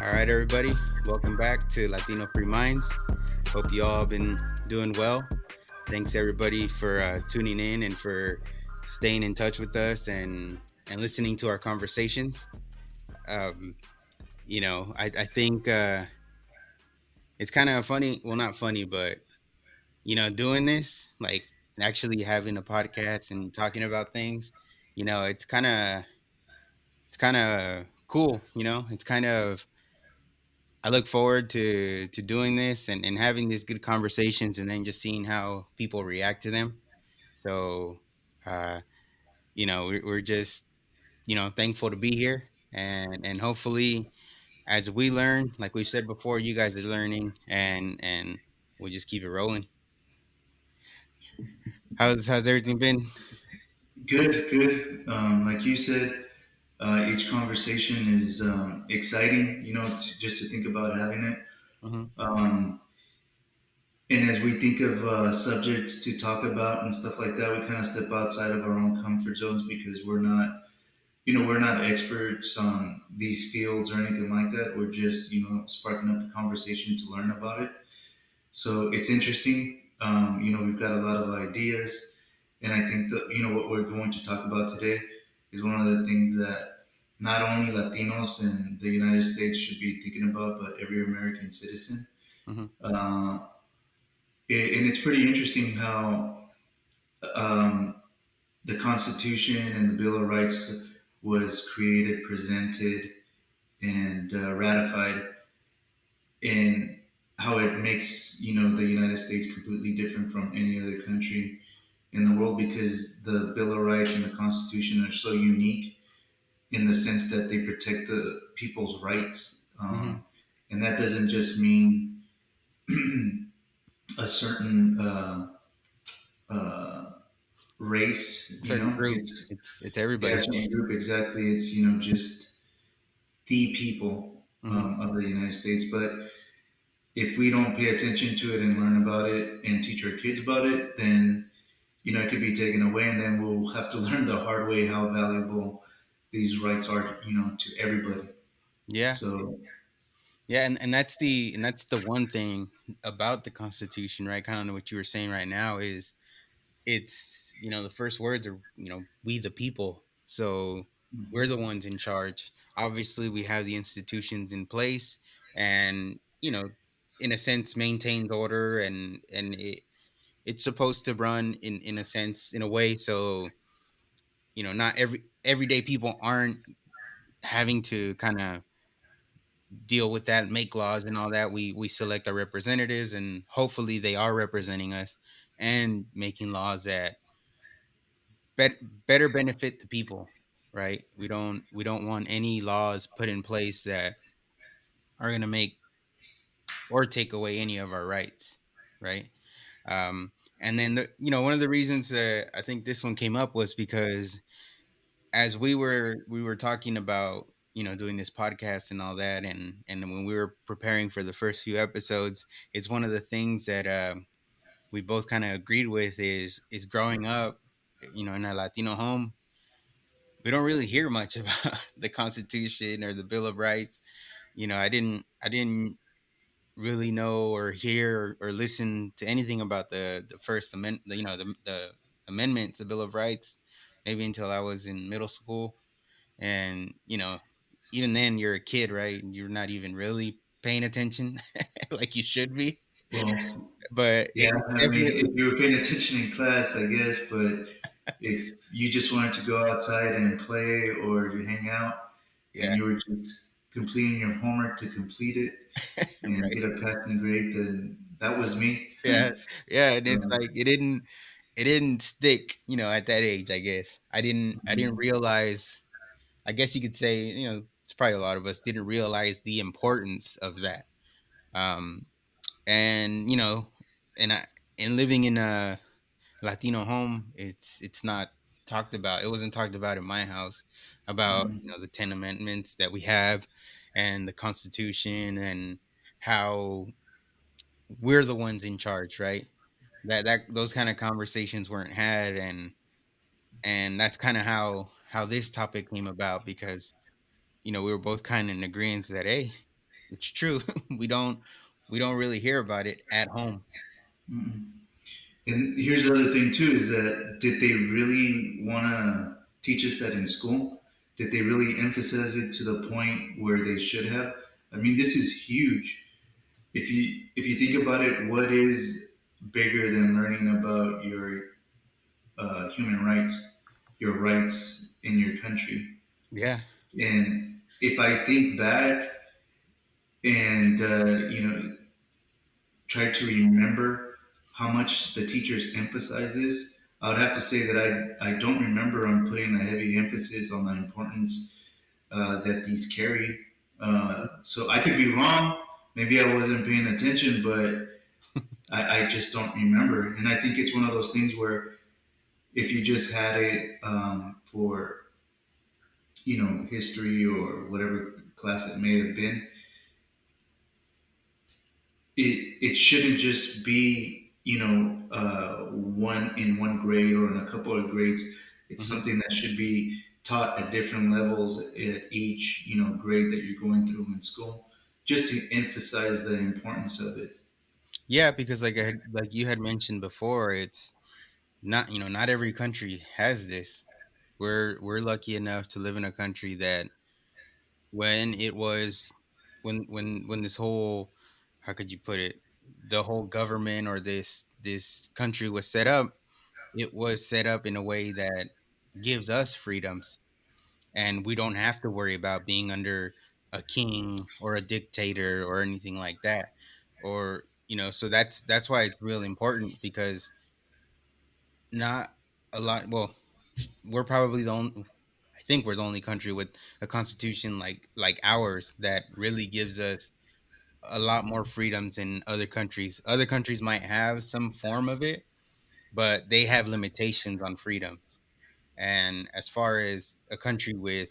All right, everybody, welcome back to Latino Free Minds. Hope you all been doing well. Thanks everybody for tuning in and for staying in touch with us and listening to our conversations. Um, I think it's kind of funny. Well, not funny, but doing this, like actually having a podcast and talking about things, it's kind of cool. It's kind of I look forward to doing this and having these good conversations and then just seeing how people react to them. So, uh, we're just thankful to be here and hopefully as we learn, like we said before, you guys are learning and we'll just keep it rolling. How's everything been? Good, good. Like you said, each conversation is exciting. Just to think about having it. Hmm. Um, and as we think of subjects to talk about and stuff like that, we kind of step outside of our own comfort zones because we're not experts on these fields or anything like that. We're just, sparking up the conversation to learn about it. So it's interesting. We've got a lot of ideas, and I think that what we're going to talk about today is one of the things that not only Latinos in the United States should be thinking about, but every American citizen. Hmm. Uh, and it's pretty interesting how um, the Constitution and the Bill of Rights was created, presented, and ratified, and how it makes the United States completely different from any other country in the world because the Bill of Rights and the Constitution are so unique in the sense that they protect the people's rights, Hmm. and that doesn't just mean a certain uh, race. Certain group. It's It's yeah, a everybody. certain group exactly. It's just the people Hmm. of the United States, but if we don't pay attention to it and learn about it and teach our kids about it, then it could be taken away, and then we'll have to learn the hard way how valuable these rights are, to everybody. Yeah. So, Yeah, and that's the one thing about the Constitution, right? Kind of what you were saying right now is it's the first words are we the people, so we're the mhm. ones in charge. Obviously, we have the institutions in place, and in a sense, maintains order, and it's supposed to run in a sense in a way so not everyday people aren't having to kind of deal with that, make laws and all that. We select our representatives, and hopefully they are representing us and making laws that better benefit the people, right? We don't want any laws put in place that are going to make or take away any of our rights, right? And then one of the reasons that I think this one came up was because as we were talking about doing this podcast and all that, and when we were preparing for the first few episodes, it's one of the things that we both kind of agreed with is growing up in a Latino home. We don't really hear much about the Constitution or the Bill of Rights. I didn't really know or hear or listen to anything about the First Amendment, the amendments, the Bill of Rights, maybe until I was in middle school. And even then, you're a kid, right? You're not even really paying attention like you should be. Well, But yeah, it's I mean, definitely, if you were paying attention in class, I guess, but if you just wanted to go outside and play or you hang out and yeah, you were just completing your homework to complete it and right, get a passing grade, then that was me. yeah, yeah. And it's Um, like it didn't stick, at that age. I guess I didn't realize. I guess you could say, it's probably a lot of us didn't realize the importance of that. Um, and and I and living in a Latino home, it's not talked about. It wasn't talked about in my house about mhm. the 10 amendments that we have and the Constitution and how we're the ones in charge, right? That those kind of conversations weren't had, and that's kind of how this topic came about because we were both kind of in agreement that, hey, It's true. we don't we don't really hear about it at home. Mm-mm. And here's the other thing too: is that did they really want to teach us that in school? Did they really emphasize it to the point where they should have? I mean, this is huge. If you think about it, what is bigger than learning about your human rights, your rights in your country? Yeah. And if I think back and try to remember how much the teachers emphasize this, I would have to say that I don't remember on putting a heavy emphasis on the importance that these carry. So I could be wrong. Maybe I wasn't paying attention, but I just don't remember. And I think it's one of those things where if you just had it for history or whatever class it may have been, it shouldn't just be one in one grade or in a couple of grades. It's Hmm. something that should be taught at different levels at each grade that you're going through in school, just to emphasize the importance of it. Yeah, because like you had mentioned before, it's not, not every country has this. We're lucky enough to live in a country that when it was when this whole, how could you put it, the whole government or this country was set up, it was set up in a way that gives us freedoms, and we don't have to worry about being under a king or a dictator or anything like that. Or, so that's why it's really important, because not a lot, well, we're probably the only, I think we're the only country with a constitution like ours that really gives us a lot more freedoms than other countries. Other countries might have some form of it, but they have limitations on freedoms. And as far as a country with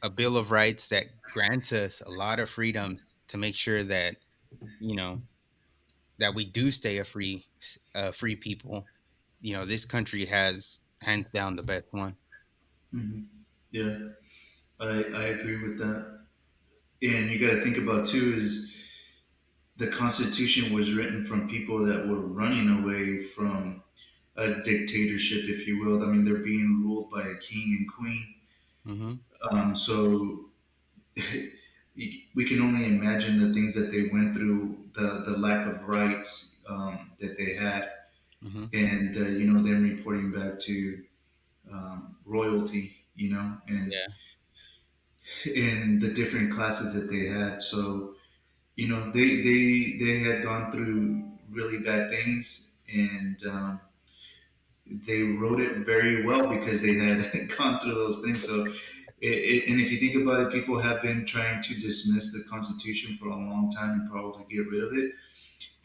a bill of rights that grants us a lot of freedoms to make sure that, you know that we do stay a free people, this country has hands down the best one. Hmm. Yeah, I agree with that. And you got to think about too is the Constitution was written from people that were running away from a dictatorship, if you will. I mean, they're being ruled by a king and queen. Hmm. So we can only imagine the things that they went through, the lack of rights that they had, Hmm. and them reporting back to royalty, and Yeah. in the different classes that they had. So they had gone through really bad things, and they wrote it very well because they had gone through those things. So, and if you think about it, people have been trying to dismiss the Constitution for a long time and probably get rid of it.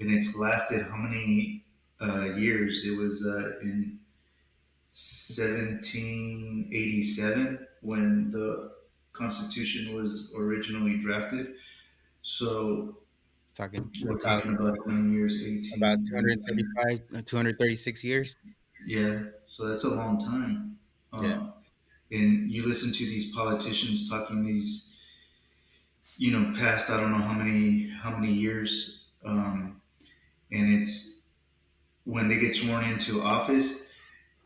And it's lasted how many years? It was in 1787 when the Constitution was originally drafted. So Talking we're about talking about how many years? about 18, 235, 236 years. yeah. So that's a long time. Yeah. And you listen to these politicians talking these, past I don't know how many years, and it's when they get sworn into office,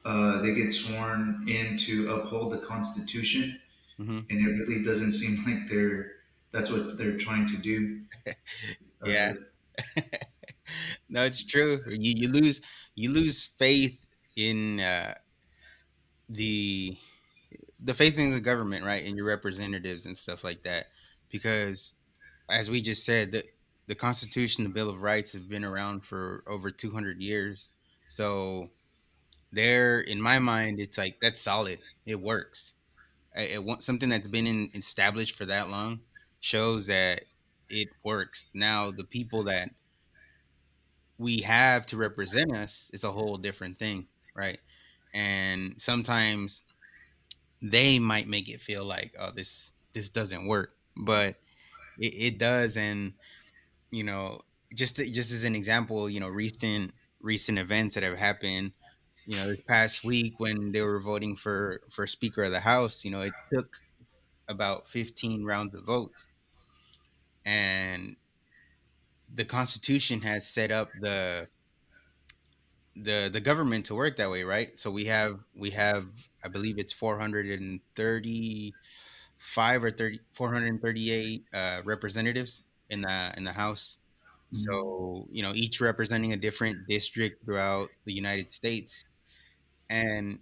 they get sworn in to uphold the Constitution, Hmm. and it really doesn't seem like that's what they're trying to do. Yeah. Uh, No, it's true. You lose faith in the the faith in the government, right, and your representatives and stuff like that, because as we just said, the Constitution, the Bill of Rights have been around for over 200 years. So there, in my mind, it's like that's solid. It works. Something that's been established for that long shows that it works. Now, the people that we have to represent us is a whole different thing, right? And sometimes they might make it feel like, oh, this doesn't work, but it does. And you know just as an example, recent events that have happened, this past week when they were voting for speaker of the house, it took about 15 rounds of votes. and the Constitution has set up the government to work that way, right? So we have I believe it's 435 or 30 438 representatives in the House. Mhm. So, each representing a different district throughout the United States. And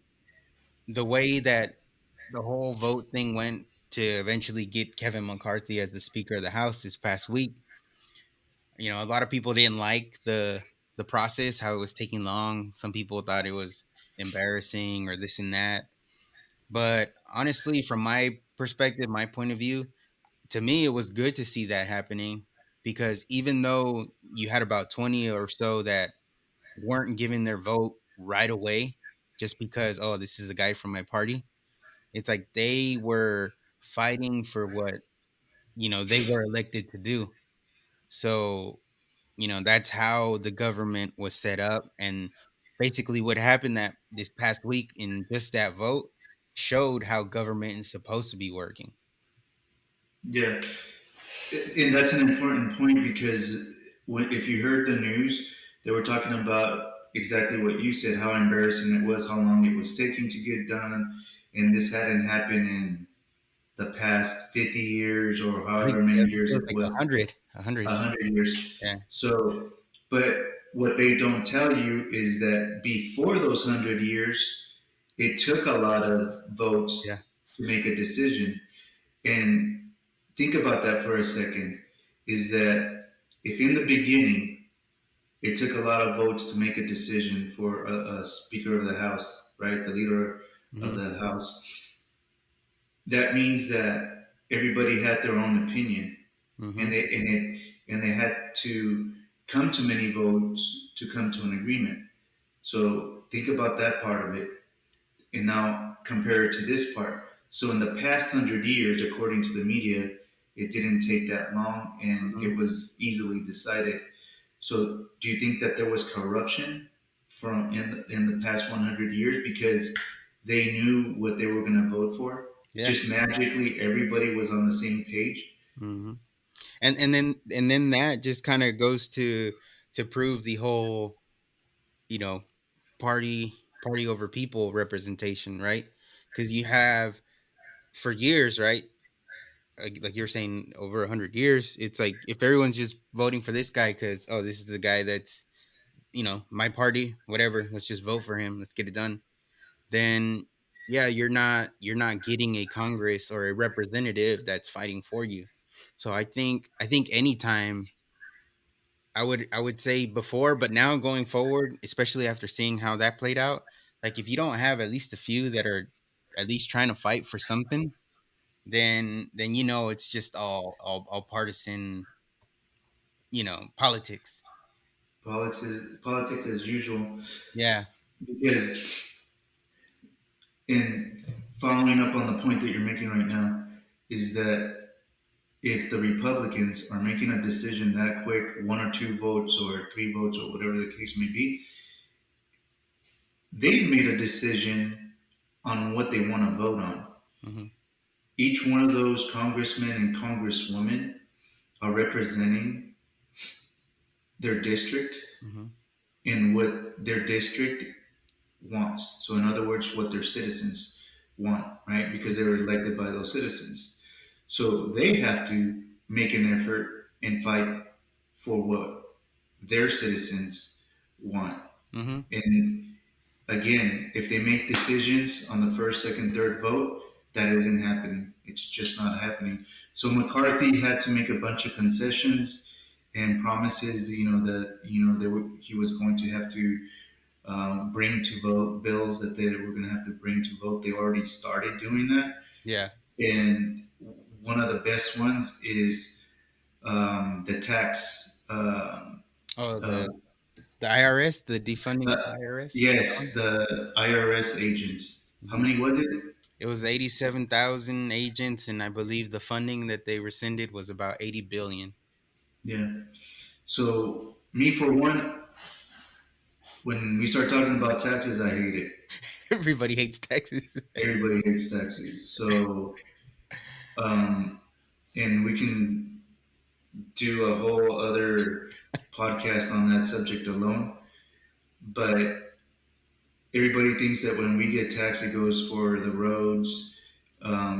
the way that the whole vote thing went to eventually get Kevin McCarthy as the Speaker of the House this past week, a lot of people didn't like the process, how it was taking long. Some people thought it was embarrassing or this and that. But honestly, from my perspective, my point of view, to me, it was good to see that happening because even though you had about 20 or so that weren't giving their vote right away just because, oh, this is the guy from my party, it's like they were fighting for what, they were elected to do. So, that's how the government was set up. And basically, what happened that this past week in just that vote showed how government is supposed to be working. Yeah, and that's an important point because if you heard the news, they were talking about exactly what you said, how embarrassing it was, how long it was taking to get done, and this hadn't happened in the past 50 years or I think however yeah, many it years feels it like was, 100. 100 years. Yeah, So, but what they don't tell you is that before those 100 years, it took a lot of yeah. votes to make a decision. And think about that for a second, is that if in the beginning it took a lot of votes to make a decision for a Speaker of the House, right, the leader of Mhm, the House, that means that everybody had their own opinion, and mhm, they had to come to many votes to come to an agreement. So think about that part of it, and now compare it to this part. So in the past 100 years, according to the media, it didn't take that long, and mhm. it was easily decided. So do you think that there was corruption from in the past 100 years because they knew what they were going to vote for? Yeah, Just magically, everybody was on the same page. mhm. And then that just kinda goes to prove the whole, you know, party over people representation, right? Because you have for years, right? Like you're saying, over 100 years, it's like if everyone's just voting for this guy because, oh, this is the guy that's, my party, whatever. Let's just vote for him. Let's get it done. Then yeah, you're not getting a Congress or a representative that's fighting for you. So I think anytime I would say before, but now going forward, especially after seeing how that played out, like if you don't have at least a few that are at least trying to fight for something, then it's just all partisan, politics. Politics as usual. Yeah. Because in following up on the point that you're making right now, is that if the Republicans are making a decision that quick, one or two votes or three votes or whatever the case may be, they've made a decision on what they want to vote on. Hmm. Each one of those congressmen and congresswomen are representing their district Hmm. and what their district wants. So, in other words, what their citizens want, right? Because they were elected by those citizens. So they have to make an effort and fight for what their citizens want. Hmm. And again, if they make decisions on the first, second, third vote, that isn't happening. It's just not happening. So McCarthy had to make a bunch of concessions and promises, that he was going to have to bring to vote bills that they were going to have to bring to vote. They already started doing that, Yeah. and one of the best ones is the tax. Oh, Uh, the IRS, the defunding uh, of the IRS. That yes, one? the IRS agents. How Mhm. many was it? It was 87,000 agents, and I believe the funding that they rescinded was about 80 billion. Yeah. So me for one, when we start talking about taxes, I hate it. Everybody hates taxes. Everybody hates taxes. So, um, and we can do a whole other podcast on that subject alone. But everybody thinks that when we get taxed, it goes for the roads,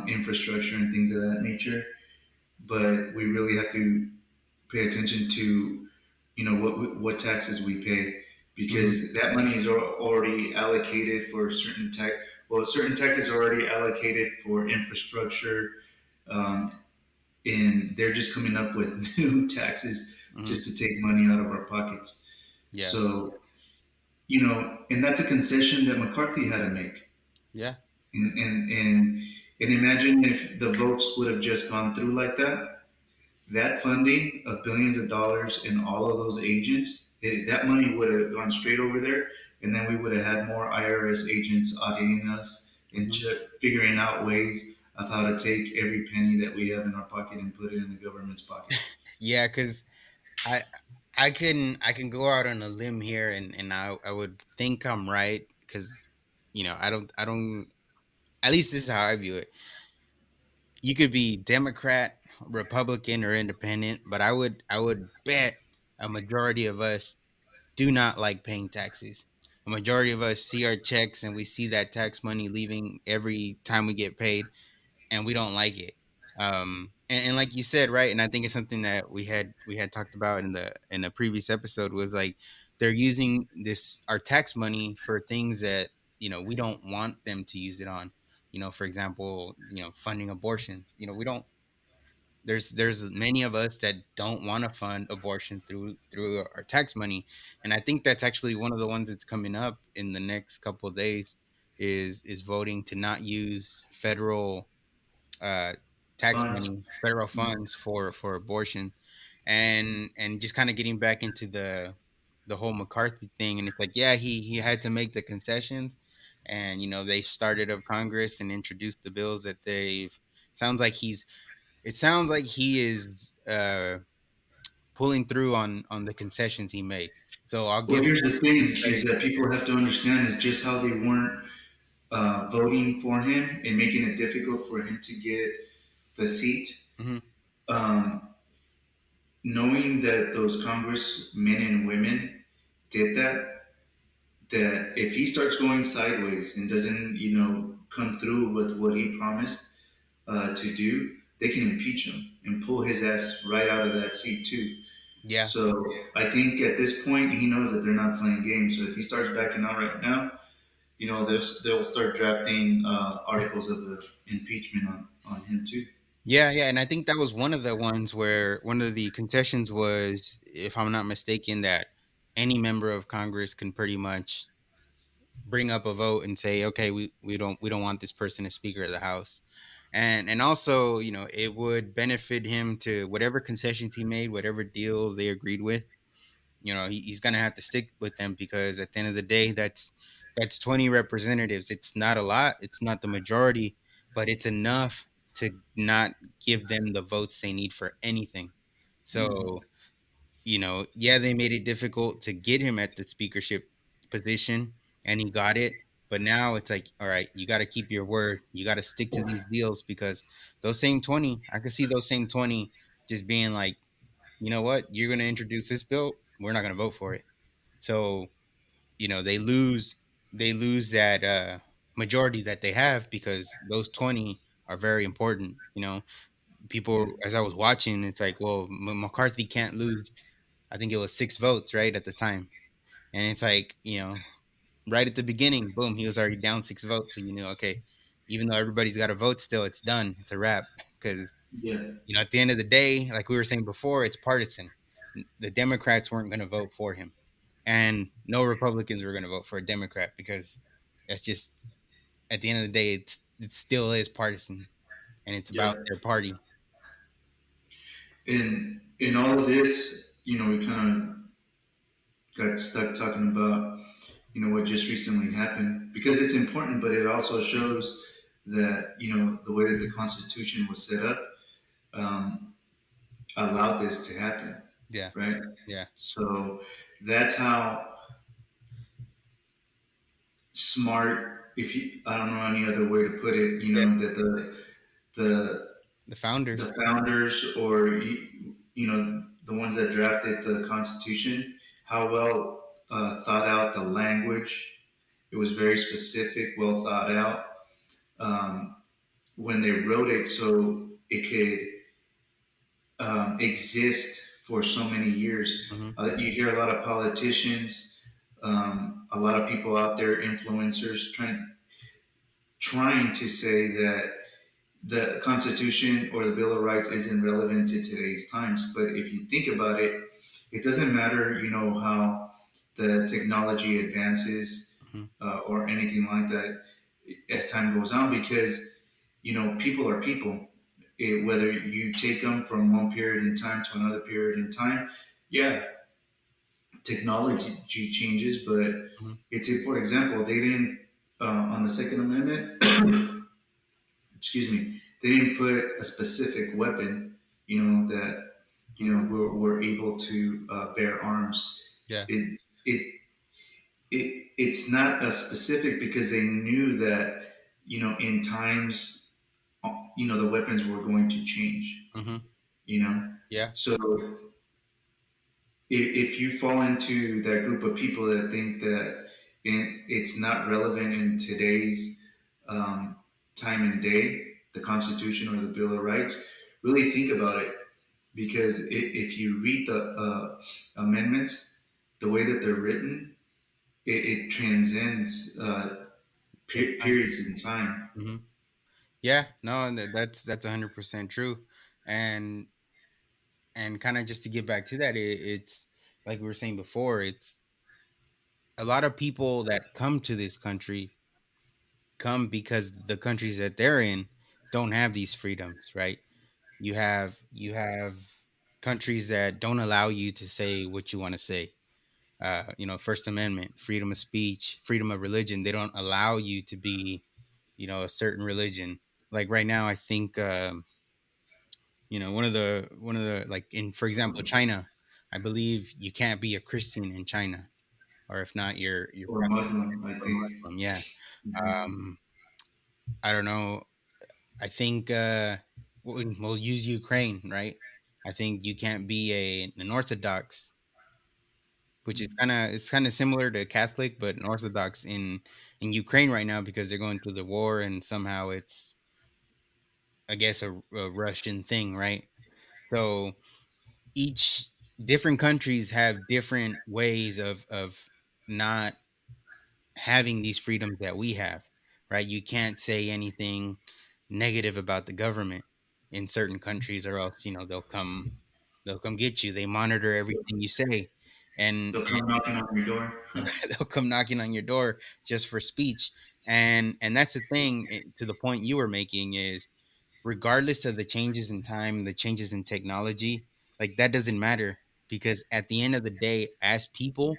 infrastructure, and things of that nature. But we really have to pay attention to, what taxes we pay, Hmm. because that money is already allocated for certain tax. Well, certain taxes are already allocated for infrastructure, um, and they're just coming up with new taxes Hmm. just to take money out of our pockets. Yeah. So, and that's a concession that McCarthy had to make. Yeah. And imagine if the votes would have just gone through like that. That funding of billions of dollars and all of those agents, that money would have gone straight over there, and then we would have had more IRS agents auditing us and Hmm. figuring out ways of how to take every penny that we have in our pocket and put it in the government's pocket. Yeah, because I I can go out on a limb here, and I would think I'm right because I don't, at least this is how I view it. You could be Democrat, Republican, or Independent, but I would bet a majority of us do not like paying taxes. A majority of us see our checks and we see that tax money leaving every time we get paid, and we don't like it. And like you said, right? And I think it's something that we had talked about in the previous episode was like they're using this our tax money for things that we don't want them to use it on. For example, funding abortions. We don't. There's many of us that don't want to fund abortion through our tax money, and I think that's actually one of the ones that's coming up in the next couple of days is voting to not use uh, tax Funds. money, federal Mhm. funds for abortion, and just kind of getting back into the whole McCarthy thing. And it's like, yeah, he had to make the concessions, and they started up Congress and introduced the bills that they've. Sounds like he's. It sounds like he is pulling through on the concessions he made. So I'll Well, give here's the him thing: is credit. that people have to understand is just how they weren't voting for him and making it difficult for him to get the seat. Hmm. Um, Knowing that those congressmen and women did that, that if he starts going sideways and doesn't, come through with what he promised to do, they can impeach him and pull his ass right out of that seat too. Yeah. So I think at this point he knows that they're not playing games. So if he starts backing out right now, they'll start drafting articles of impeachment on him too. Yeah, yeah, and I think that was one of the ones where one of the concessions was, if I'm not mistaken, that any member of Congress can pretty much bring up a vote and say, okay, we don't want this person as Speaker of the House, and also it would benefit him to whatever concessions he made, whatever deals they agreed with. He's gonna have to stick with them because at the end of the day, that's 20 representatives. It's not a lot. It's not the majority, but it's enough to not give them the votes they need for anything. Mhm. So yeah, they made it difficult to get him at the speakership position, and he got it. But now it's like, all right, you got to keep your word. You got to stick to these deals because those same 20, I could see those same 20 just being like, you know what, you're going to introduce this bill, we're not going to vote for it. So they lose that majority that they have because those 20 are very important. People, Yeah, as I was watching, it's like, well, McCarthy can't lose. I think it was 6 votes right at the time, and it's like, right at the beginning, boom, he was already down 6 votes. So okay, even though everybody's got a vote, still it's done. It's a wrap because yeah, at the end of the day, like we were saying before, it's partisan. The Democrats weren't going to vote for him, and no Republicans were going to vote for a Democrat because that's just at the end of the day, it still is partisan, and it's about yeah. their party. And in all of this, we kind of got stuck talking about, what just recently happened because it's important, but it also shows that, the way that the Constitution was set up um, allowed this to happen, Yeah, right? yeah, So that's how smart, if you, I don't know any other way to put it, yeah. that the The founders. the founders or ones that drafted the Constitution, how well thought out the language. It was very specific, well thought out. Um, when they wrote it, so it could exist for so many years. Hmm. You hear a lot of politicians, a lot of people out there, influencers, trying to say that the Constitution or the Bill of Rights isn't relevant to today's times. But if you think about it, it doesn't matter, how the technology advances Hmm. or anything like that as time goes on, because people are people. Whether you take them from one period in time to another period in time, yeah, technology changes, but Hmm. for example, they didn't on the Second Amendment. Excuse me, they didn't put a specific weapon, that Hmm. we're able to bear arms. Yeah. It it it's not a specific because they knew that in times the weapons were going to change. Hmm. You know, Yeah. so if you fall into that group of people that think that it's not relevant in today's um, time and day, the Constitution or the Bill of Rights, really think about it. Because if you read the amendments, the way that they're written, it transcends In time. periods in time. Hmm. Yeah. No, and that's 100% true. And kind of just to get back to that, it's like we were saying before. It's a lot of people that come to this country come because the countries that they're in don't have these freedoms, right? You have countries that don't allow you to say what you want to say. First Amendment, freedom of speech, freedom of religion. They don't allow you to be, a certain religion. Like right now, I think, one of the like in, for example, China. I believe you can't be a Christian in China, or if not, you're Or Muslim, I or think. Muslim. Yeah. Hmm. Um, I don't know. I think we'll use Ukraine, right? I think you can't be an Orthodox, which is it's kind of similar to Catholic, but an Orthodox in Ukraine right now because they're going through the war, and somehow it's, I guess, a Russian thing, right? So each different countries have different ways of not having these freedoms that we have, right? You can't say anything negative about the government in certain countries, or else they'll come get you. They monitor everything you say, and They'll come knocking on your door. they'll come knocking on your door just for speech. And that's the thing, to the point you were making, is regardless of the changes in time, the changes in technology, like that doesn't matter, because at the end of the day, as people,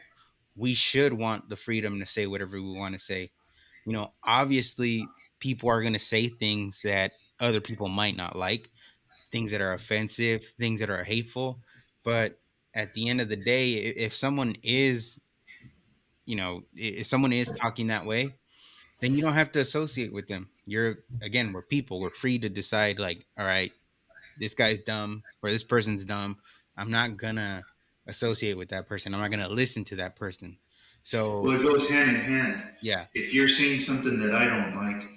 we should want the freedom to say whatever we want to say. Obviously, people are going to say things that other people might not like, things that are offensive, things that are hateful. But at the end of the day, if someone is, if someone is talking that way, then you don't have to associate with them. Again, we're people. We're free to decide, like, all right, this guy's dumb or this person's dumb. I'm not gonna associate with that person. I'm not gonna listen to that person. So Well, it goes hand in hand. yeah, If you're saying something that I don't like,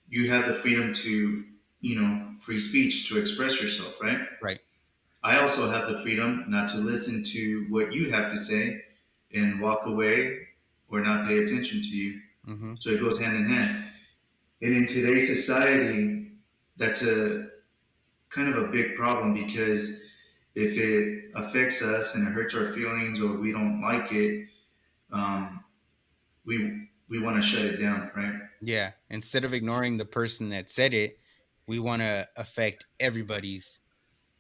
you have the freedom to, free speech to express yourself, right? right. I also have the freedom not to listen to what you have to say and walk away or not pay attention to you. Hmm. So it goes hand in hand. And in today's society, that's a kind of a big problem because if it affects us and it hurts our feelings or we don't like it, um, we want to shut it down, right? Yeah. Instead of ignoring the person that said it, we want to affect everybody's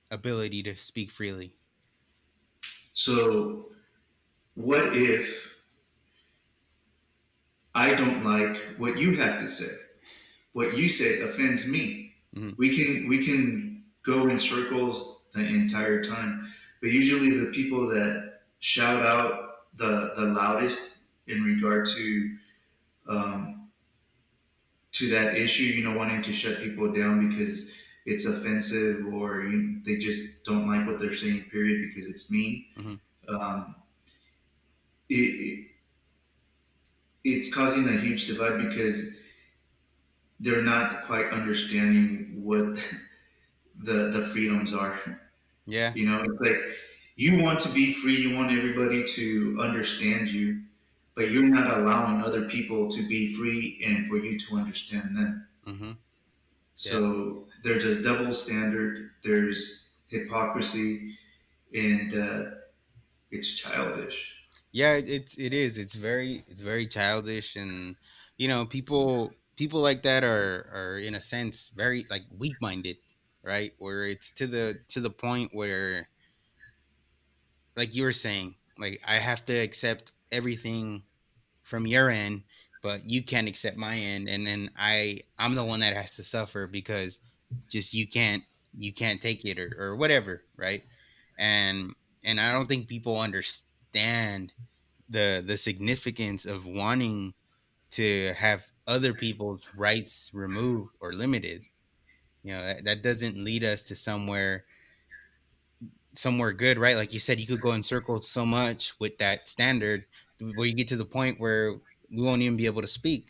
ability to speak freely. So what if I don't like what you have to say? What you say offends me. Hmm. We can go in circles the entire time, but usually the people that shout out the loudest in regard um, to that issue, wanting to shut people down because it's offensive, or they just don't like what they're saying, period, because it's mean. Hmm. Um, it, it's causing a huge divide because they're not quite understanding what the freedoms are. Yeah. It's like you want to be free, you want everybody to understand you, but you're not allowing other people to be free and for you to understand them. Hmm. Yeah. So there's a double standard, there's hypocrisy, and it's childish. Yeah, it's very childish, and people like that are in a sense very like weak minded, right? Where it's to the point where, like you were saying, like I have to accept everything from your end, but you can't accept my end, and then I'm the one that has to suffer because just you can't take it, or whatever, right? And I don't think people understand the significance of wanting to have other people's rights removed or limited. That doesn't lead us to somewhere good, right? Like you said, you could go in circles so much with that standard where you get to the point where we won't even be able to speak,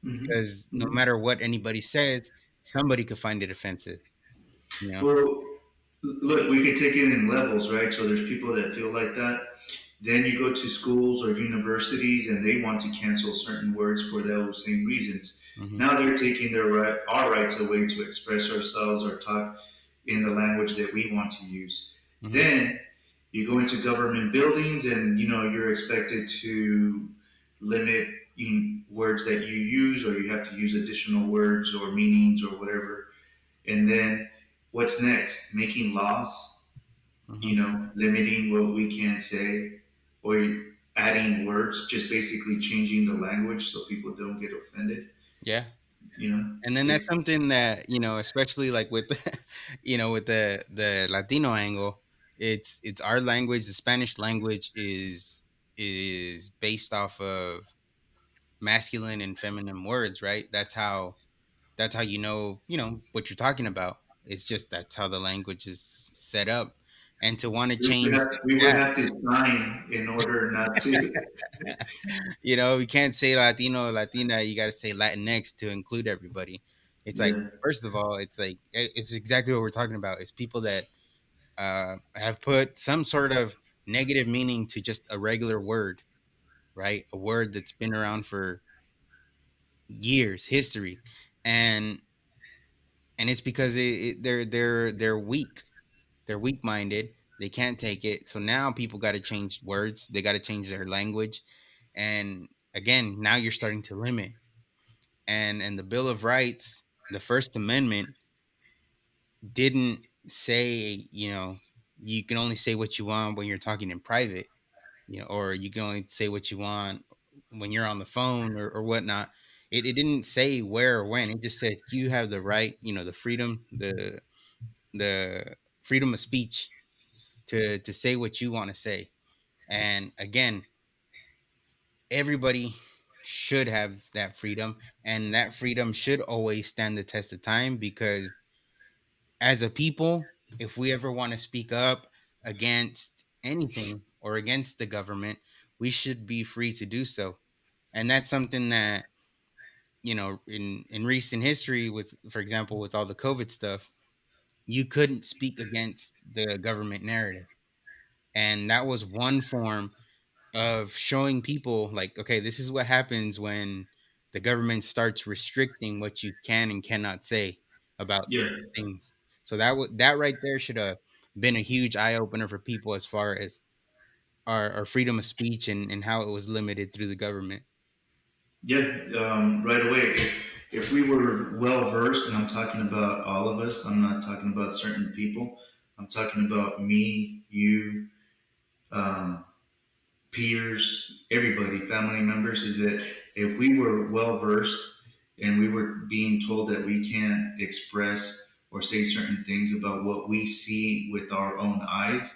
Hmm. because no matter what anybody says, somebody could find it offensive. You know. Well, look, we could take it in levels, right? So there's people that feel like that. Then you go to schools or universities, and they want to cancel certain words for those same reasons. Hmm. Now they're taking our rights away to express ourselves or talk in the language that we want to use. Hmm. Then you go into government buildings, and you're expected to limit words that you use, or you have to use additional words or meanings or whatever. And then what's next? Making laws, Hmm. limiting what we can say, or adding words, just basically changing the language so people don't get offended. Yeah. And then that's It's something that, especially like with with the Latino angle, it's our language. The Spanish language is based off of masculine and feminine words, right? That's how what you're talking about. It's just that's how the language is set up. And to want to change we would that, have to sign in order not to. you can't say Latino or Latina, you got to say Latinx to include everybody. It's like, Yeah, first of all, it's like it's exactly what we're talking about. It's people that have put some sort of negative meaning to just a regular word, right? A word that's been around for years, history, and it's because they're weak. They're weak minded. They can't take it. So now people got to change words. They got to change their language, and again, now you're starting to limit. And the Bill of Rights, the First Amendment, didn't say, you can only say what you want when you're talking in private, or you can only say what you want when you're on the phone, or whatnot. It didn't say where or when. It just said you have the right, the freedom, the freedom of speech to say what you want to say. And again, everybody should have that freedom, and that freedom should always stand the test of time, because as a people, if we ever want to speak up against anything or against the government, we should be free to do so. And that's something that, in recent history, with, for example, with all the COVID stuff, you couldn't speak against the government narrative. And that was one form of showing people, like, okay, this is what happens when the government starts restricting what you can and cannot say about yeah, certain things. So that right there should have been a huge eye opener for people as far as our freedom of speech, and how it was limited through the government. yeah. Right away, if we were well versed, and I'm talking about all of us, I'm not talking about certain people. I'm talking about me, you. Um, Peers, everybody, family members, is that if we were well versed and we were being told that we can't express or say certain things about what we see with our own eyes,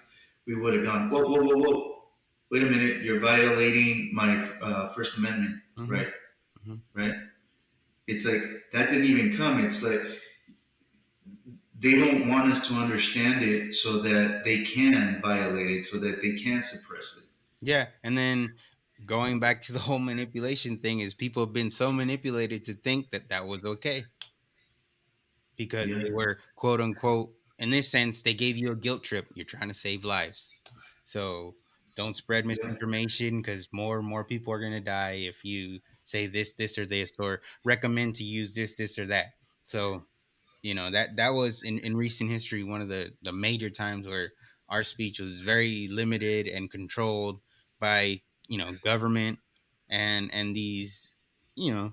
we would have gone, whoa, whoa, whoa, whoa. Wait a minute, you're violating my First Amendment, Hmm. right? Hmm. Right? It's like that didn't even come. It's like they don't want us to understand it so that they can violate it, so that they can suppress it. Yeah, and then going back to the whole manipulation thing is people have been so manipulated to think that that was okay because Yeah, they were quote unquote in this sense they gave you a guilt trip. You're trying to save lives. So don't spread yeah, misinformation because more and more people are going to die if you say this or this or recommend to use this or that. So that was in recent history one of the major times where our speech was very limited and controlled by government and you know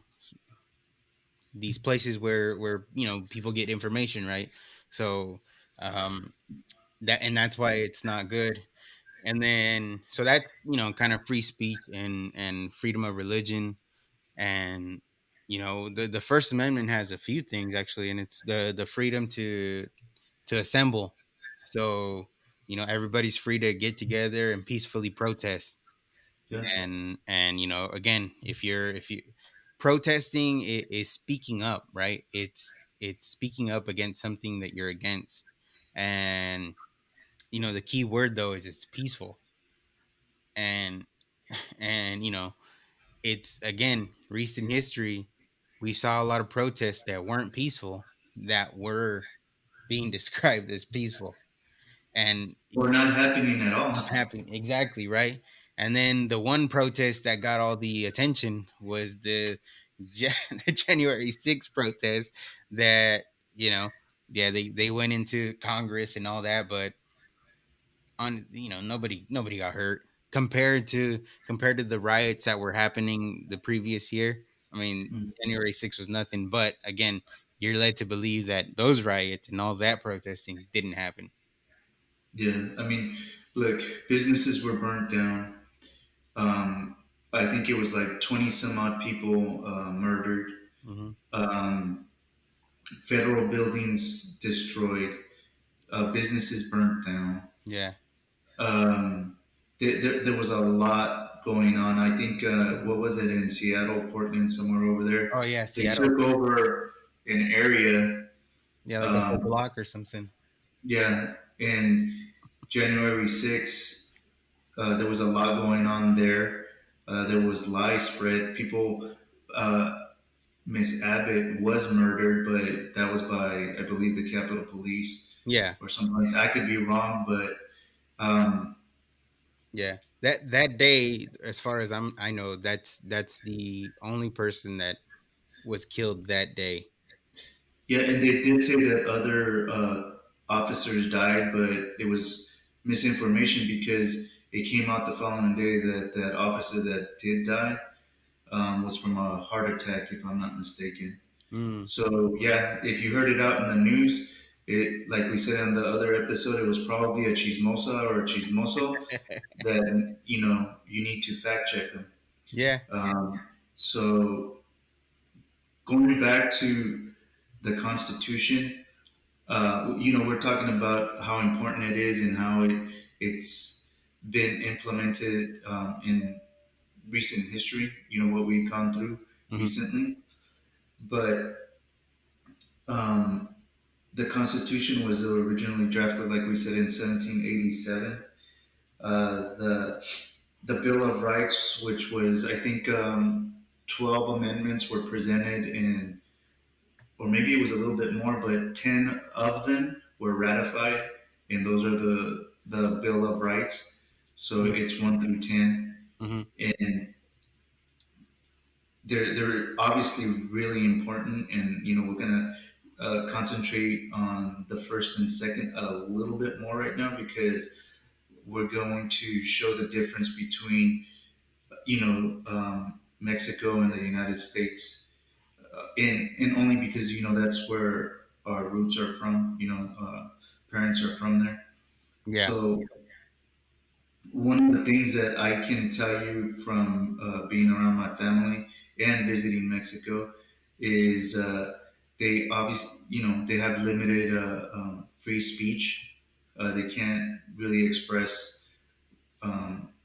these places where people get information, right? So um that's why it's not good. And then so that's kind of free speech and freedom of religion. And the First Amendment has a few things actually, and it's the freedom to assemble. So everybody's free to get together and peacefully protest. yeah. And again, if you protesting is speaking up, right? It's speaking up against something that you're against. And the key word though is it's peaceful. And and it's again recent history, we saw a lot of protests that weren't peaceful that were being described as peaceful. And Or not happening at all. happening exactly right. And then the one protest that got all the attention was the January 6th protest that you know yeah, they went into Congress and all that, but on nobody got hurt compared to the riots that were happening the previous year. I mean, Mm. January 6th was nothing, but again, you're led to believe that those riots and all that protesting didn't happen. Yeah, I mean, look, businesses were burnt down. Um, I think it was like 20 some odd people murdered. Hmm. Um, Federal buildings destroyed. Businesses burnt down. Yeah. Um, there was a lot going on. I think, what was it, in Seattle, Portland, somewhere over there? Oh yeah, They Seattle. took over an area. Yeah, like a whole Um, block or something. yeah, in January 6th, there was a lot going on there. There was lies spread. People, Miss Abbott was murdered, but that was by, I believe, the Capitol Police Yeah. or something like that. I could be wrong, but um, Yeah. That day, as far as I know, that's the only person that was killed that day. yeah, and they did say that other officers died, but it was misinformation because it came out the following day that that officer that did die was from a heart attack, if I'm not mistaken. Mm. So yeah, if you heard it out in the news, it, like we said on the other episode, it was probably a chismosa or a chismoso that you need to fact check them. Yeah. So going back to the Constitution, we're talking about how important it is and how it's been implemented in recent history. You know what we've gone through Hmm. recently, but the Constitution was originally drafted, like we said, in 1787. The Bill of Rights, which was, I think, 12 amendments were presented in, or maybe it was a little bit more, but 10 of them were ratified, and those are the Bill of Rights. So it's 1 through 10, Hmm. and they're obviously really important. And we're gonna concentrate on the first and second a little bit more right now because we're going to show the difference between Mexico and the United States, and only because that's where our roots are from. Parents are from there. Yeah. So one of the things that I can tell you from being around my family and visiting Mexico is they obviously they have limited free speech. They can't really express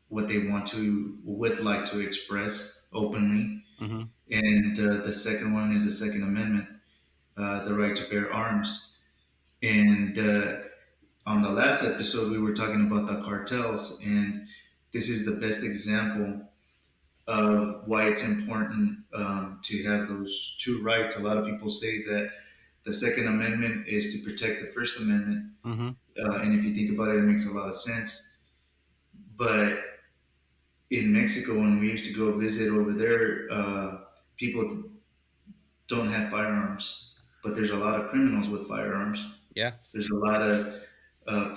what they would like to express openly. Hmm. And the second one is the Second Amendment, the right to bear arms. And on the last episode, we were talking about the cartels, and this is the best example of why it's important to have those two rights. A lot of people say that the Second Amendment is to protect the First Amendment, Mm-hmm. and if you think about it, it makes a lot of sense. But in Mexico, when we used to go visit over there, people don't have firearms, but there's a lot of criminals with firearms. Yeah. There's a lot of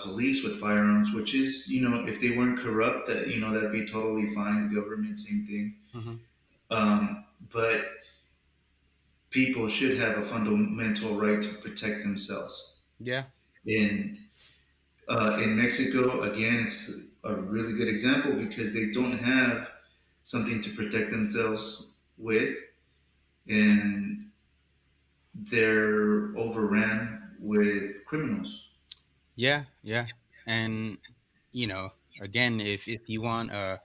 police with firearms, which is, if they weren't corrupt, that that'd be totally fine. The government, same thing. Mm-hmm. But people should have a fundamental right to protect themselves. Yeah. In in Mexico, again, it's a really good example because they don't have something to protect themselves with, and they're overran with criminals. Yeah. Yeah. And again, if you want a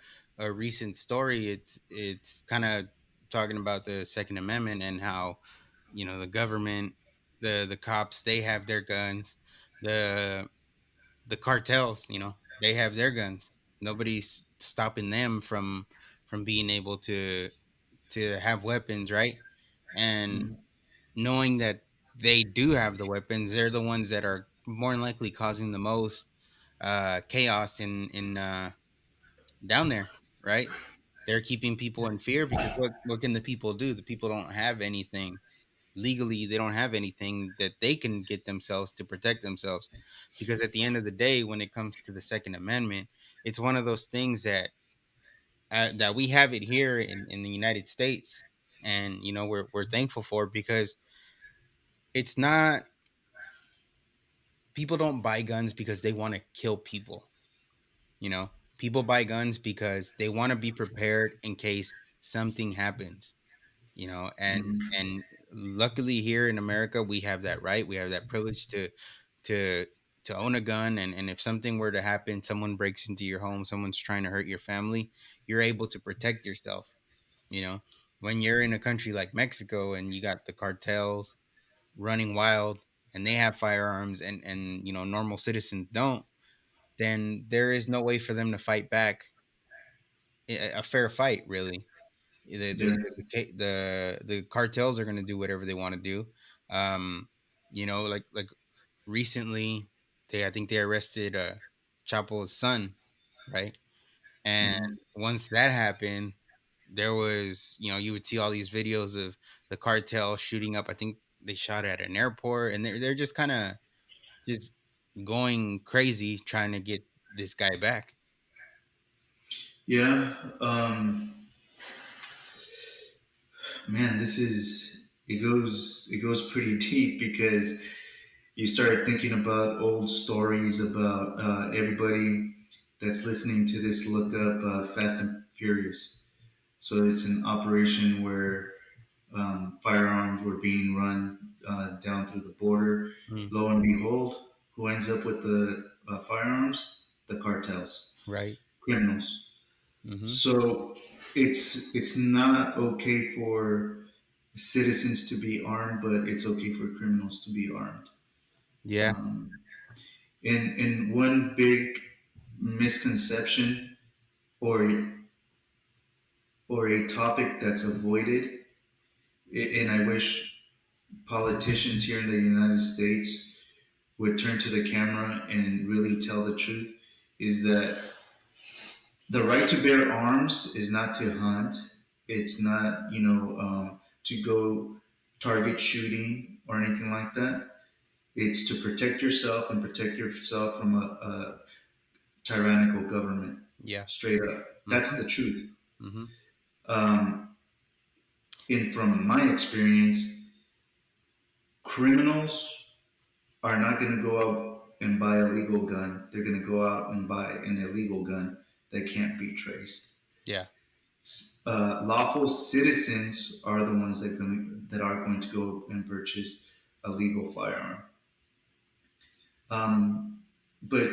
recent story, it's kind of talking about the Second Amendment and how the government, the cops, they have their guns, the the cartels, they have their guns. Nobody's stopping them from being able to have weapons, right? And Mhm. knowing that they do have the weapons, they're the ones that are more than likely causing the most chaos in down there, right? They're keeping people in fear because what can the people do? The people don't have anything legally. They don't have anything that they can get themselves to protect themselves. Because at the end of the day, when it comes to the Second Amendment, it's one of those things that we have it here in the United States, and we're thankful for, because it's not, people don't buy guns because they want to kill people. You know, people buy guns because they want to be prepared in case something happens. Mhm. And luckily here in America we have that right. We have that privilege to to own a gun, and if something were to happen, someone breaks into your home, someone's trying to hurt your family, you're able to protect yourself. You know, when you're in a country like Mexico and you got the cartels running wild and they have firearms, and normal citizens don't, then there is no way for them to fight back a fair fight, really. Yeah. The cartels are going to do whatever they want to do. Like recently, I think they arrested Chapo's son, right? And Mhm. once that happened, there was, you would see all these videos of the cartel shooting up. I think they shot at an airport, and they're just kind of just going crazy trying to get this guy back. Yeah. Man, it goes pretty deep because you start thinking about old stories about everybody that's listening to this. Look up Fast and Furious. So it's an operation where firearms were being run down through the border. Mm, Lo and behold, who ends up with the firearms? The cartels, right. criminals. Hmm. So it's not okay for citizens to be armed, but it's okay for criminals to be armed. Yeah. Um, and one big misconception or or a topic that's avoided, and I wish politicians here in the United States would turn to the camera and really tell the truth, is that the right to bear arms is not to hunt. It's not, to go target shooting or anything like that. It's to protect yourself and protect yourself from a tyrannical government. Yeah. Straight up, that's Hmm. the truth. Hmm. Um, and from my experience, criminals are not going to go out and buy a legal gun. They're going to go out and buy an illegal gun that can't be traced. Yeah. Lawful citizens are the ones that are going to go and purchase a legal firearm. But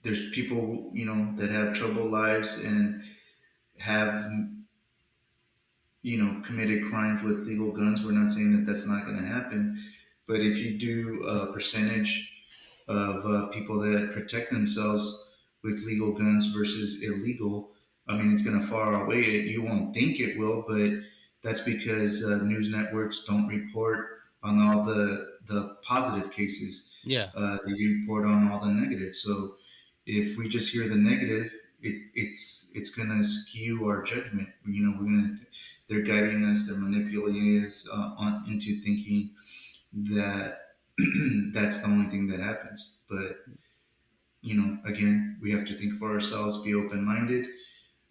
there's people, that have troubled lives and have, committed crimes with legal guns. We're not saying that that's not going to happen, but if you do a percentage, of people that protect themselves with legal guns versus illegal. I mean, it's going to far outweigh it. You won't think it will, but that's because news networks don't report on all the positive cases. Yeah. They report on all the negative. So if we just hear the negative, it's going to skew our judgment. You know, they're guiding us, they're manipulating us into thinking that that's the only thing that happens. But you know, again, we have to think for ourselves, be open minded,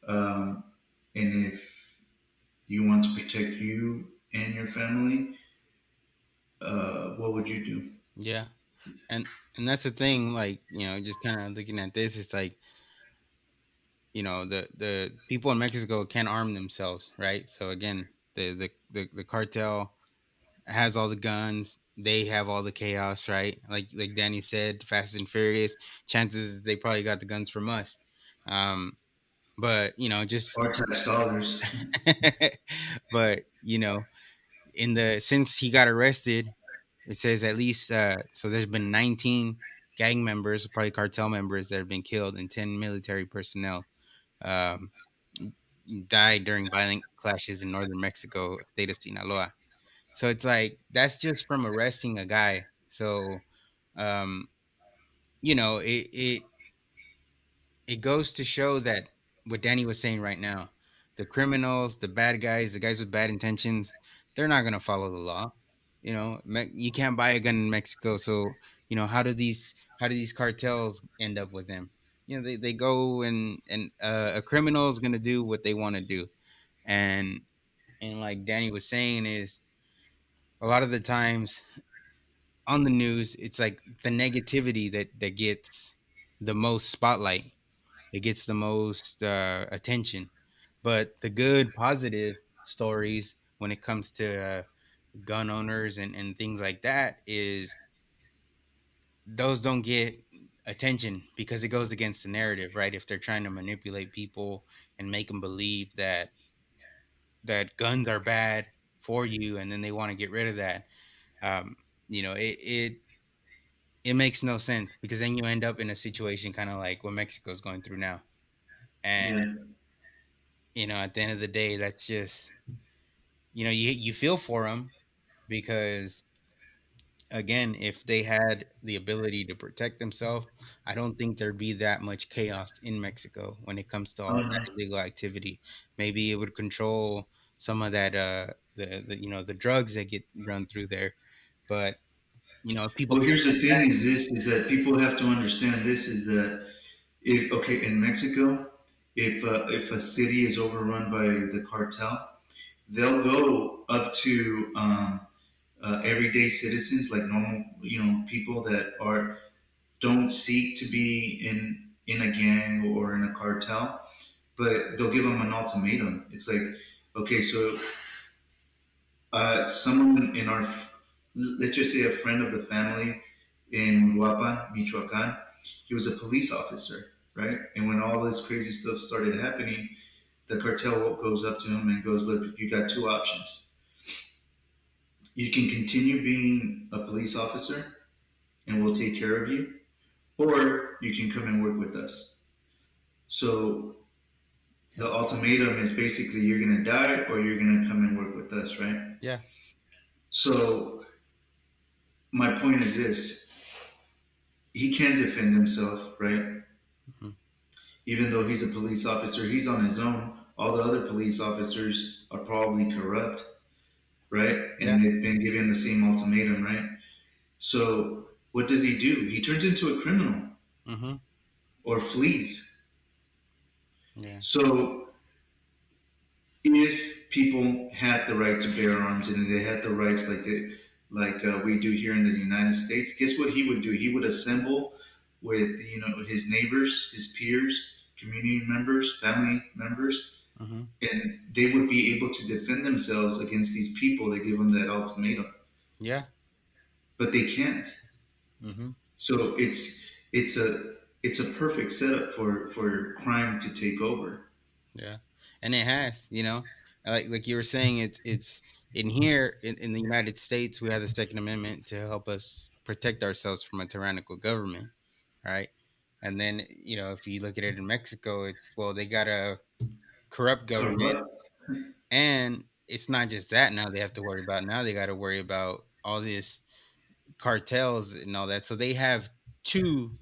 um, and if you want to protect you and your family, what would you do? Yeah. And that's the thing, like, just kind of looking at this, it's like, the people in Mexico can arm themselves, right? So again, the cartel has all the guns, they have all the chaos, right? Like Danny said, Fast and Furious, chances they probably got the guns from us. Um, but just Our tax dollars. but in the since he got arrested, it says at least so there's been 19 gang members, probably cartel members, that have been killed, and 10 military personnel um, died during violent clashes in northern Mexico, state of Sinaloa. So it's like that's just from arresting a guy. So um, it goes to show that what Danny was saying right now, the criminals, the bad guys, the guys with bad intentions, they're not gonna follow the law. You can't buy a gun in Mexico, so how do these cartels end up with them? They go, and a criminal is gonna do what they want to do, and like Danny was saying, is a lot of the times on the news, it's like the negativity that gets the most spotlight, it gets the most attention. But the good, positive stories when it comes to gun owners and things like that, is those don't get attention because it goes against the narrative, right? If they're trying to manipulate people and make them believe that guns are bad for you, and then they want to get rid of that, um, it makes no sense, because then you end up in a situation kind of like what Mexico's going through now. And Yeah. at the end of the day, that's just, you feel for them, because again, if they had the ability to protect themselves, I don't think there'd be that much chaos in Mexico when it comes to all Oh that no. illegal activity. Maybe it would control some of that the drugs that get run through there. But if people Well, kept here's the thing: is this is that people have to understand this is that if okay in Mexico, if a city is overrun by the cartel, they'll go up to everyday citizens, like normal, people that are don't seek to be in a gang or in a cartel, but they'll give them an ultimatum. It's like, okay, so someone in our, let's just say a friend of the family in Uruapan, Michoacan, he was a police officer, right? And when all this crazy stuff started happening, the cartel goes up to him and goes, "Look, you got two options. You can continue being a police officer, and we'll take care of you, or you can come and work with us." So the ultimatum is basically you're going to die or you're going to come and work with us, right? Yeah. So my point is this: he can defend himself, right? Mhm. Even though he's a police officer, he's on his own. All the other police officers are probably corrupt, right? Yeah. And they've been given the same ultimatum, right? So what does he do? He turns into a criminal Mhm. or flees. Yeah. So if people had the right to bear arms and they had the rights like we do here in the United States, guess what he would do? He would assemble with his neighbors, his peers, community members, family members, Mhm. and they would be able to defend themselves against these people that give them that ultimatum. Yeah. But they can't. Mhm. So it's a perfect setup for crime to take over. Yeah. And it has, like you were saying, it's in here in the United States, we have the Second Amendment to help us protect ourselves from a tyrannical government, right? And then, if you look at it in Mexico, it's, well, they got a corrupt government, Corrupt. and it's not just that. Now they have to worry about, now they got to worry about all this cartels and all that. So they have two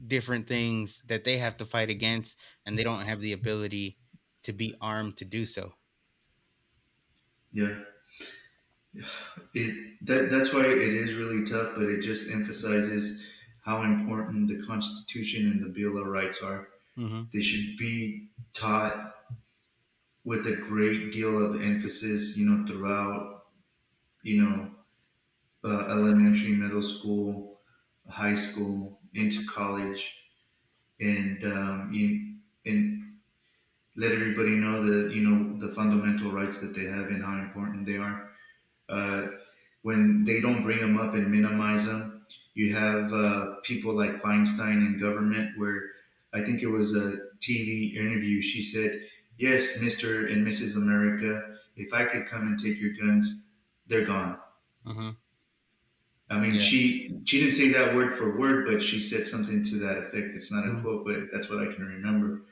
different things that they have to fight against, and they don't have the ability to be armed to do so. Yeah. That's why it is really tough, but it just emphasizes how important the Constitution and the Bill of Rights are. Hmm. They should be taught with a great deal of emphasis, throughout, you know, elementary, middle school, high school, into college, and and let everybody know that the fundamental rights that they have and how important they are. Uh, when they don't bring them up and minimize them, you have people like Feinstein in government, where I think it was a TV interview. She said, "Yes, Mister and Mrs. America, if I could come and take your guns, they're gone." Hmm. I mean, Yeah. she didn't say that word for word, but she said something to that effect. It's not a Mhm. quote, but that's what I can remember.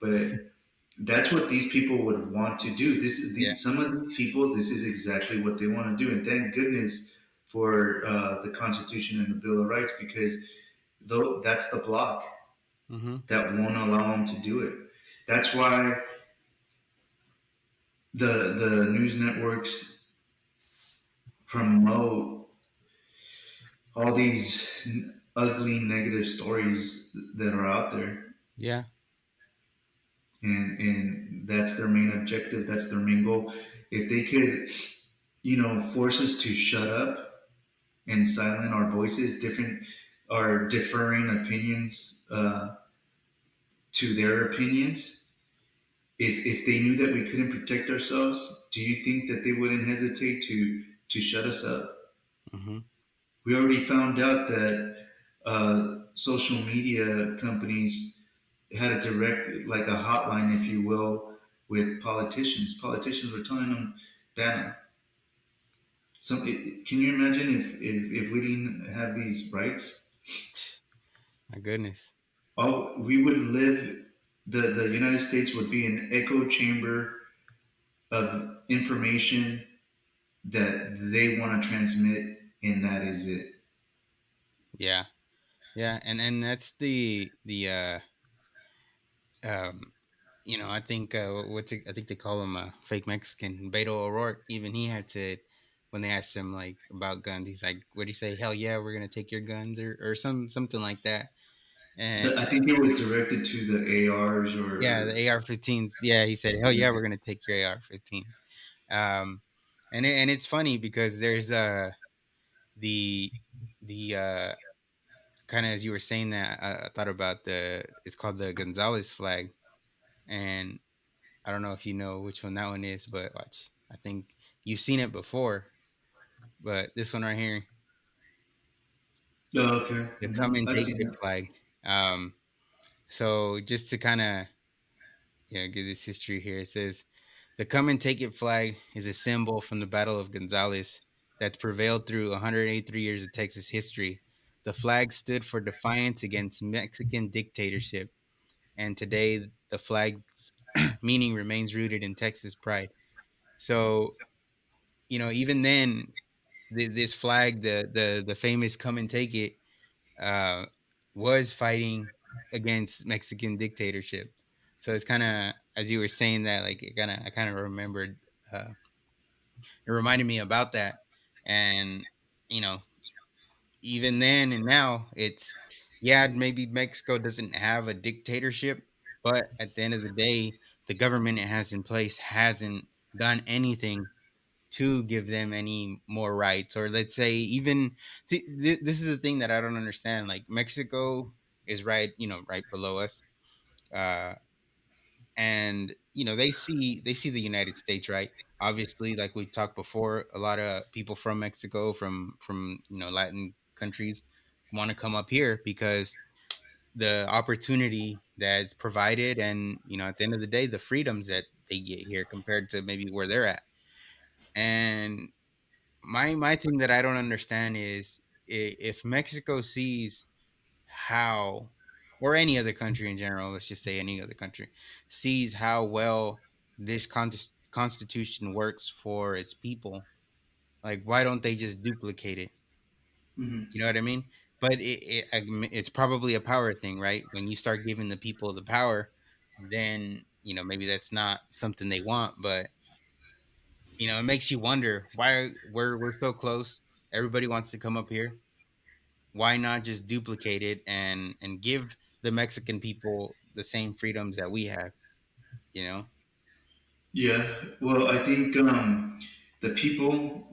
But that's what these people would want to do. Yeah. Some of these people. This is exactly what they want to do, and thank goodness for the Constitution and the Bill of Rights, because though that's the block Hmm. that won't allow them to do it. That's why the news networks promote all these ugly negative stories that are out there, Yeah. and that's their main objective. That's their main goal. If they could, force us to shut up and silent our voices, different, our differing opinions, to their opinions. If they knew that we couldn't protect ourselves, do you think that they wouldn't hesitate to shut us up? Hmm. We already found out that social media companies had a direct, like a hotline, if you will, with politicians. Politicians were telling them, ban them. Can you imagine if we didn't have these rights? My goodness. We would live. The United States would be an echo chamber of information that they want to transmit, and that is it. Yeah. Yeah. And that's the um I think I think they call him a fake Mexican, Beto O'Rourke. Even he had to, when they asked him like about guns, he's like, "What do you say? Hell yeah, we're gonna take your guns," or something like that. And I think it was directed to the ARs yeah, or the AR-15s. Yeah, he said, "Hell yeah, we're gonna take your AR-15s." Um, and it's funny because there's the kind of, as you were saying that, I thought about it's called the Gonzalez flag, and I don't know if you know which one that one is, but watch. I think you've seen it before, but this one right here, oh, okay. the come and I've take seen it it. flag. Um, so just to kind of give this history here, it says the come and take it flag is a symbol from the Battle of Gonzales that prevailed through 183 years of Texas history. The flag stood for defiance against Mexican dictatorship, and today the flag's meaning remains rooted in Texas pride. So, even then, this flag, the famous "Come and Take It," uh, was fighting against Mexican dictatorship. So it's kind of, as you were saying that, like I kind of remembered. It reminded me about that, and you know, even then and now, it's, yeah, maybe Mexico doesn't have a dictatorship, but at the end of the day, the government it has in place hasn't done anything to give them any more rights, or let's say, even this is the thing that I don't understand. Like, Mexico is right, right below us, uh and they see the United States, right? Obviously, like we talked before, a lot of people from Mexico, from Latin countries, want to come up here because the opportunity that's provided, and at the end of the day, the freedoms that they get here compared to maybe where they're at. And my thing that I don't understand is, if Mexico sees how, or any other country in general, let's just say any other country, sees how well this constitution works for its people, like why don't they just duplicate it? Hmm. You know what I mean? But it's probably a power thing, right? When you start giving the people the power, then maybe that's not something they want, but it makes you wonder why we're so close. Everybody wants to come up here. Why not just duplicate it and give the Mexican people the same freedoms that we have? You know? Yeah. Well, I think the people,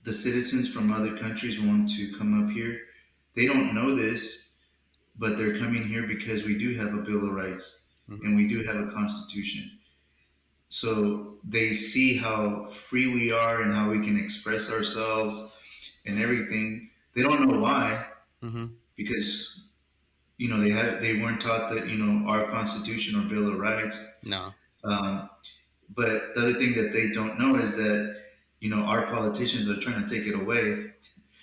the citizens from other countries want to come up here. They don't know this, but they're coming here because we do have a Bill of Rights Mhm. and we do have a Constitution. So they see how free we are and how we can express ourselves and everything. They don't know why, Mhm. because they weren't taught that our Constitution or Bill of Rights. No. Um, but the other thing that they don't know is that our politicians are trying to take it away.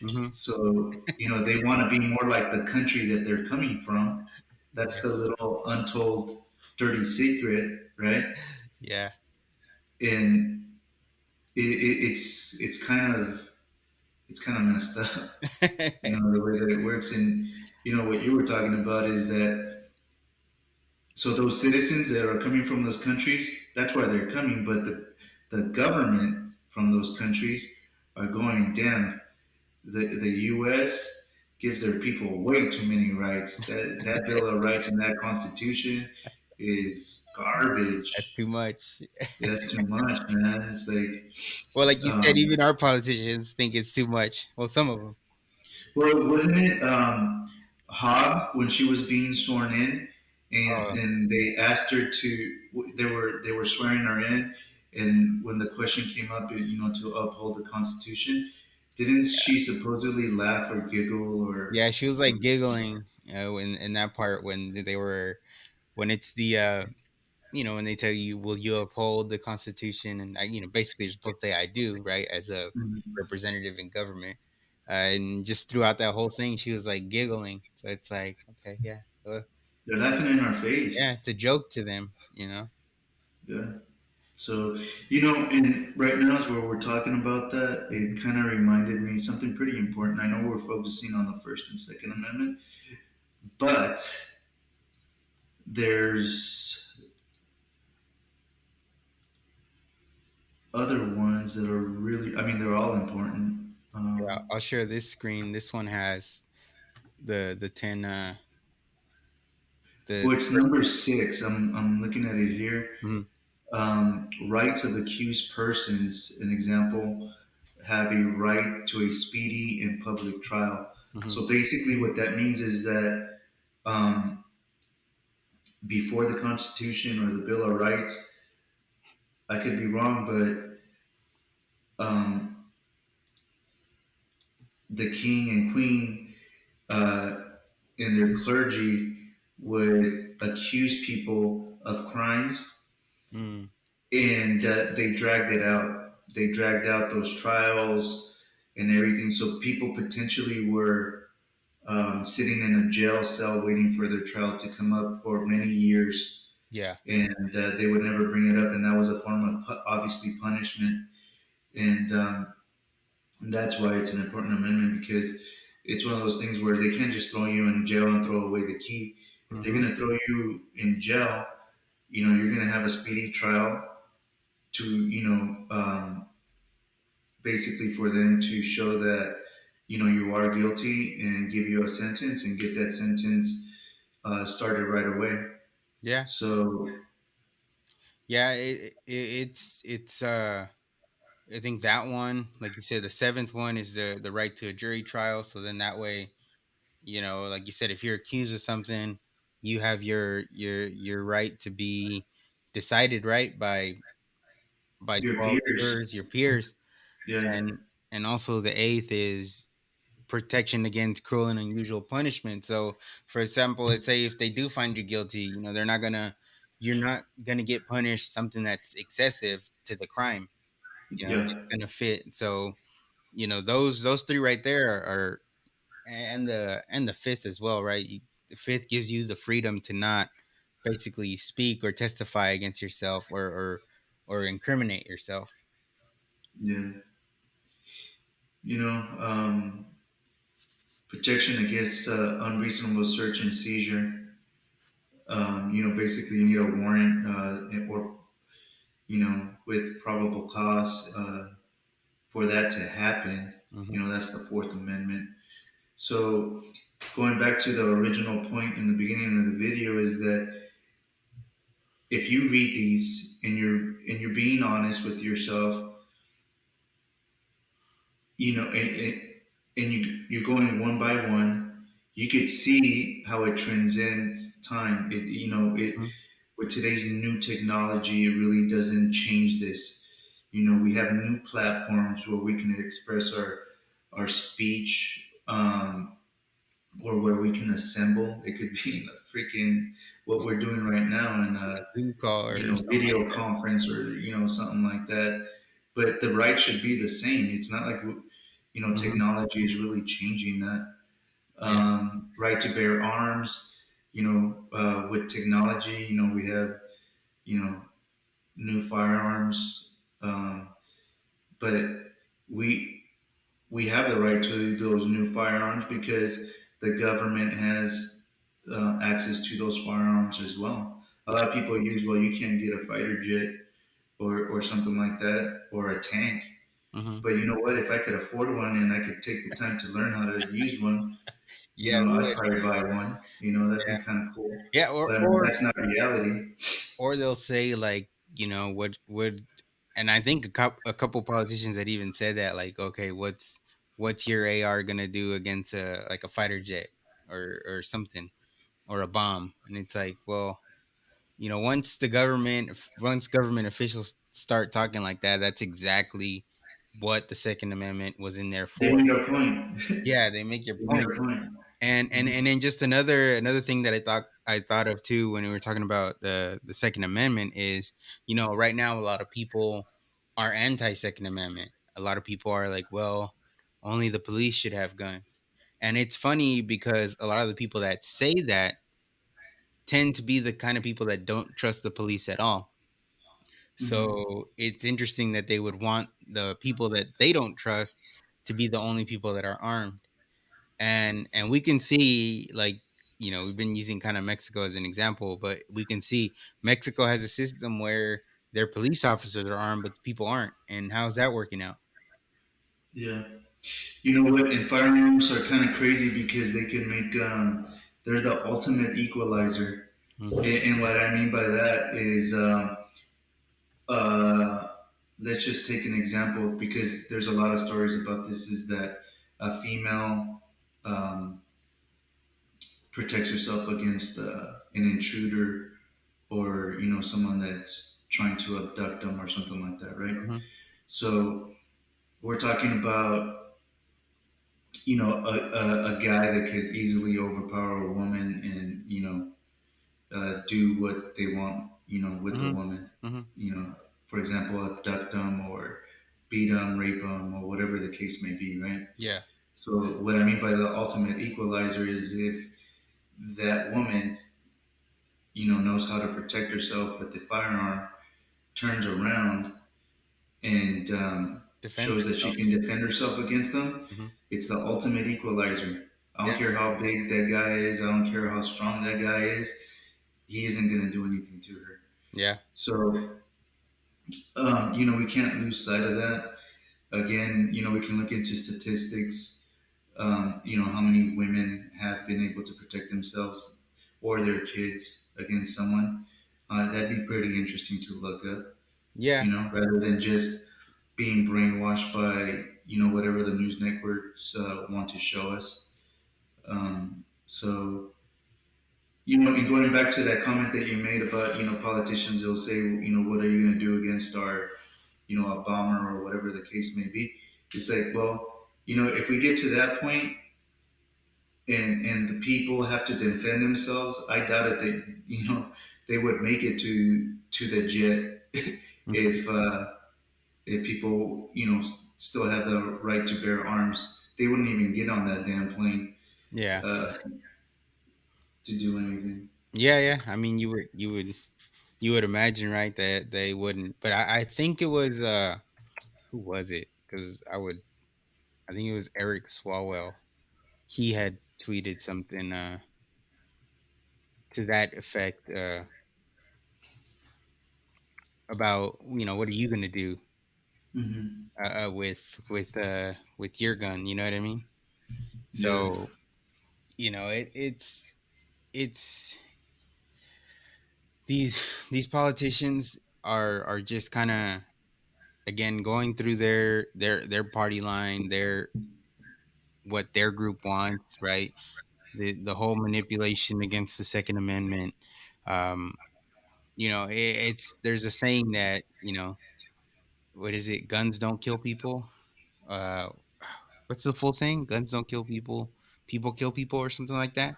Mhm. So they want to be more like the country that they're coming from. That's Yeah. the little untold dirty secret, right? Yeah. And it's kind of messed up, the way that it works. And what you were talking about is that, so those citizens that are coming from those countries, that's why they're coming. But the government from those countries are going, damn, the U.S. gives their people way too many rights. That Bill of Rights and that Constitution is That's garbage. too much. That's too much, man. It's like, Well, like you said, um, even our politicians think it's too much. Well, some of them. well, wasn't it Hobb when she was being sworn in, Oh, and they asked her to, they were swearing her in, and when the question came up, to uphold the Constitution, didn't she supposedly laugh or giggle yeah, she was like or giggling, in that part when they were when it's the when they tell you, "Will you uphold the Constitution?" and basically you're supposed to say, "I do," right, as a Mhm. representative in government. And just throughout that whole thing, she was like giggling. So it's like, okay, yeah, They're laughing in our yeah, face. it's a joke to them. Yeah. So, and right now is where we're talking about that. It Mhm. kind of reminded me something pretty important. I know we're focusing on the First and Second Amendment, but there's other ones that are really, I mean, they're all important. Yeah, I'll share this screen. This one has the 10 the Well, it's first. number 6. I'm looking at it here. Mhm. Rights of accused persons, an example, have a right to a speedy and public trial. Mhm. So basically, what that means is that um, before the Constitution or the Bill of Rights, I could be wrong, but the king and queen uh, and their clergy would accuse people of crimes, Mm. and they dragged it out. They dragged out those trials and everything. So people potentially were sitting in a jail cell waiting for their trial to come up for many years, Yeah. and they would never bring it up. And that was a form of obviously punishment. And that's why it's an important amendment, because it's one of those things where they can't just throw you in jail and throw away the key. If they're Mhm. going to throw you in jail, you're going to have a speedy trial to, basically for them to show that, you are guilty and give you a sentence and get that sentence started right away. Yeah. So, Yeah, it's I think that one, like you said, the seventh one is the right to a jury trial. So then that way, like you said, if you're accused of something, you have your right to be decided right by your 12 peers, jurors, your peers. yeah, And also the eighth is protection against cruel and unusual punishment. So, for example, let's say if they do find you guilty, you're not gonna get punished something that's excessive to the crime. It's yeah, gonna fit. So, those three right there are. and the fifth as well, right? The fifth gives you the freedom to not basically speak or testify against yourself or incriminate yourself. Yeah. You know, protection against unreasonable search and seizure. Basically, you need a warrant or, with probable cause for that to happen. Hmm. That's the Fourth Amendment. So, going back to the original point in the beginning of the video, is that if you read these and you're being honest with yourself, and you're going one by one, you could see how it transcends time. Hmm. With today's new technology, it really doesn't change this. We have new platforms where we can express our speech, or where we can assemble. It could be a freaking what we're doing right now in A a Zoom call or something like video conference, or something like that. But the right should be the same. It's not like that. Hmm. technology is really changing that. Yeah. Right to bear arms. With technology, we have you know new firearms, but we we have the right to those new firearms because the government has access to those firearms as well. A Yeah. lot of people use, well, you can't get a fighter jet or something like that, or a tank. Hmm. But you know what? If I could afford one and I could take the time to learn how to use one, Yeah. We I'd would. probably buy one. That'd be Yeah. kind of cool. Yeah. But I mean, that's not reality. Or they'll say like, what would, and I think a couple politicians that even said that, like, okay, what's your AR gonna do against a fighter jet or something, or a bomb? And it's like, well, once government officials start talking like that, that's exactly what the Second Amendment was in there They for. made a point. Yeah, they make your They made point. a point. And then just another thing that I thought of too when we were talking about the Second Amendment is, right now a lot of people are anti Second Amendment. A lot of people are like, well, only the police should have guns. And it's funny because a lot of the people that say that tend to be the kind of people that don't trust the police at all. Hmm. So it's interesting that they would want the people that they don't trust to be the only people that are armed. And we can see, like, we've been using kind of Mexico as an example, but we can see Mexico has a system where their police officers are armed but the people aren't, and how's that working out? Yeah. You know what? And firearms are kind of crazy because they can make they're the ultimate equalizer. Hmm. And what I mean by that is, uh, let's just take an example because there's a lot of stories about this. Is that a female um, protects herself against an intruder, or someone that's trying to abduct them or something like that, right? Hmm. So we're talking about a guy that could easily overpower a woman and do what they want with the Hmm. woman. Hmm. For example, abduct them or beat them, rape them, or whatever the case may be, right? Yeah. So what I mean by the ultimate equalizer is if that woman knows how to protect herself with the firearm, turns around and Defends shows that she herself. can defend herself against them, Hmm. it's the ultimate equalizer. I don't Yeah. care how big that guy is. I don't care how strong that guy is. He isn't going to do anything to her. Yeah. So, we can't lose sight of that. Again, we can look into statistics. How many women have been able to protect themselves or their kids against someone. That'd be pretty interesting to look up. Yeah. Rather than just being brainwashed by whatever the news networks want to show us. So and going back to that comment that you made about politicians, they'll say, what are you going to do against our a bomber or whatever the case may be. It's like, well, if we get to that point and the people have to defend themselves, I doubt it that they would make it to the jet Hmm. if if people still have the right to bear arms. They wouldn't even get on that damn plane. Yeah. uh, to do anything. Yeah, yeah. I mean, you would imagine, right, that they wouldn't. But I think it was who was it? Because I think it was Eric Swalwell. He had tweeted something to that effect about, what are you gonna do Hmm. with your gun? You know what I mean? Yeah, So it's these these politicians are just kind of, again, going through their party line, their what their group wants, right? The whole manipulation against the Second Amendment. Um, it's there's a saying that, what is it? Guns don't kill people. Uh, what's the full saying? Guns don't kill people. People kill people, or something like that.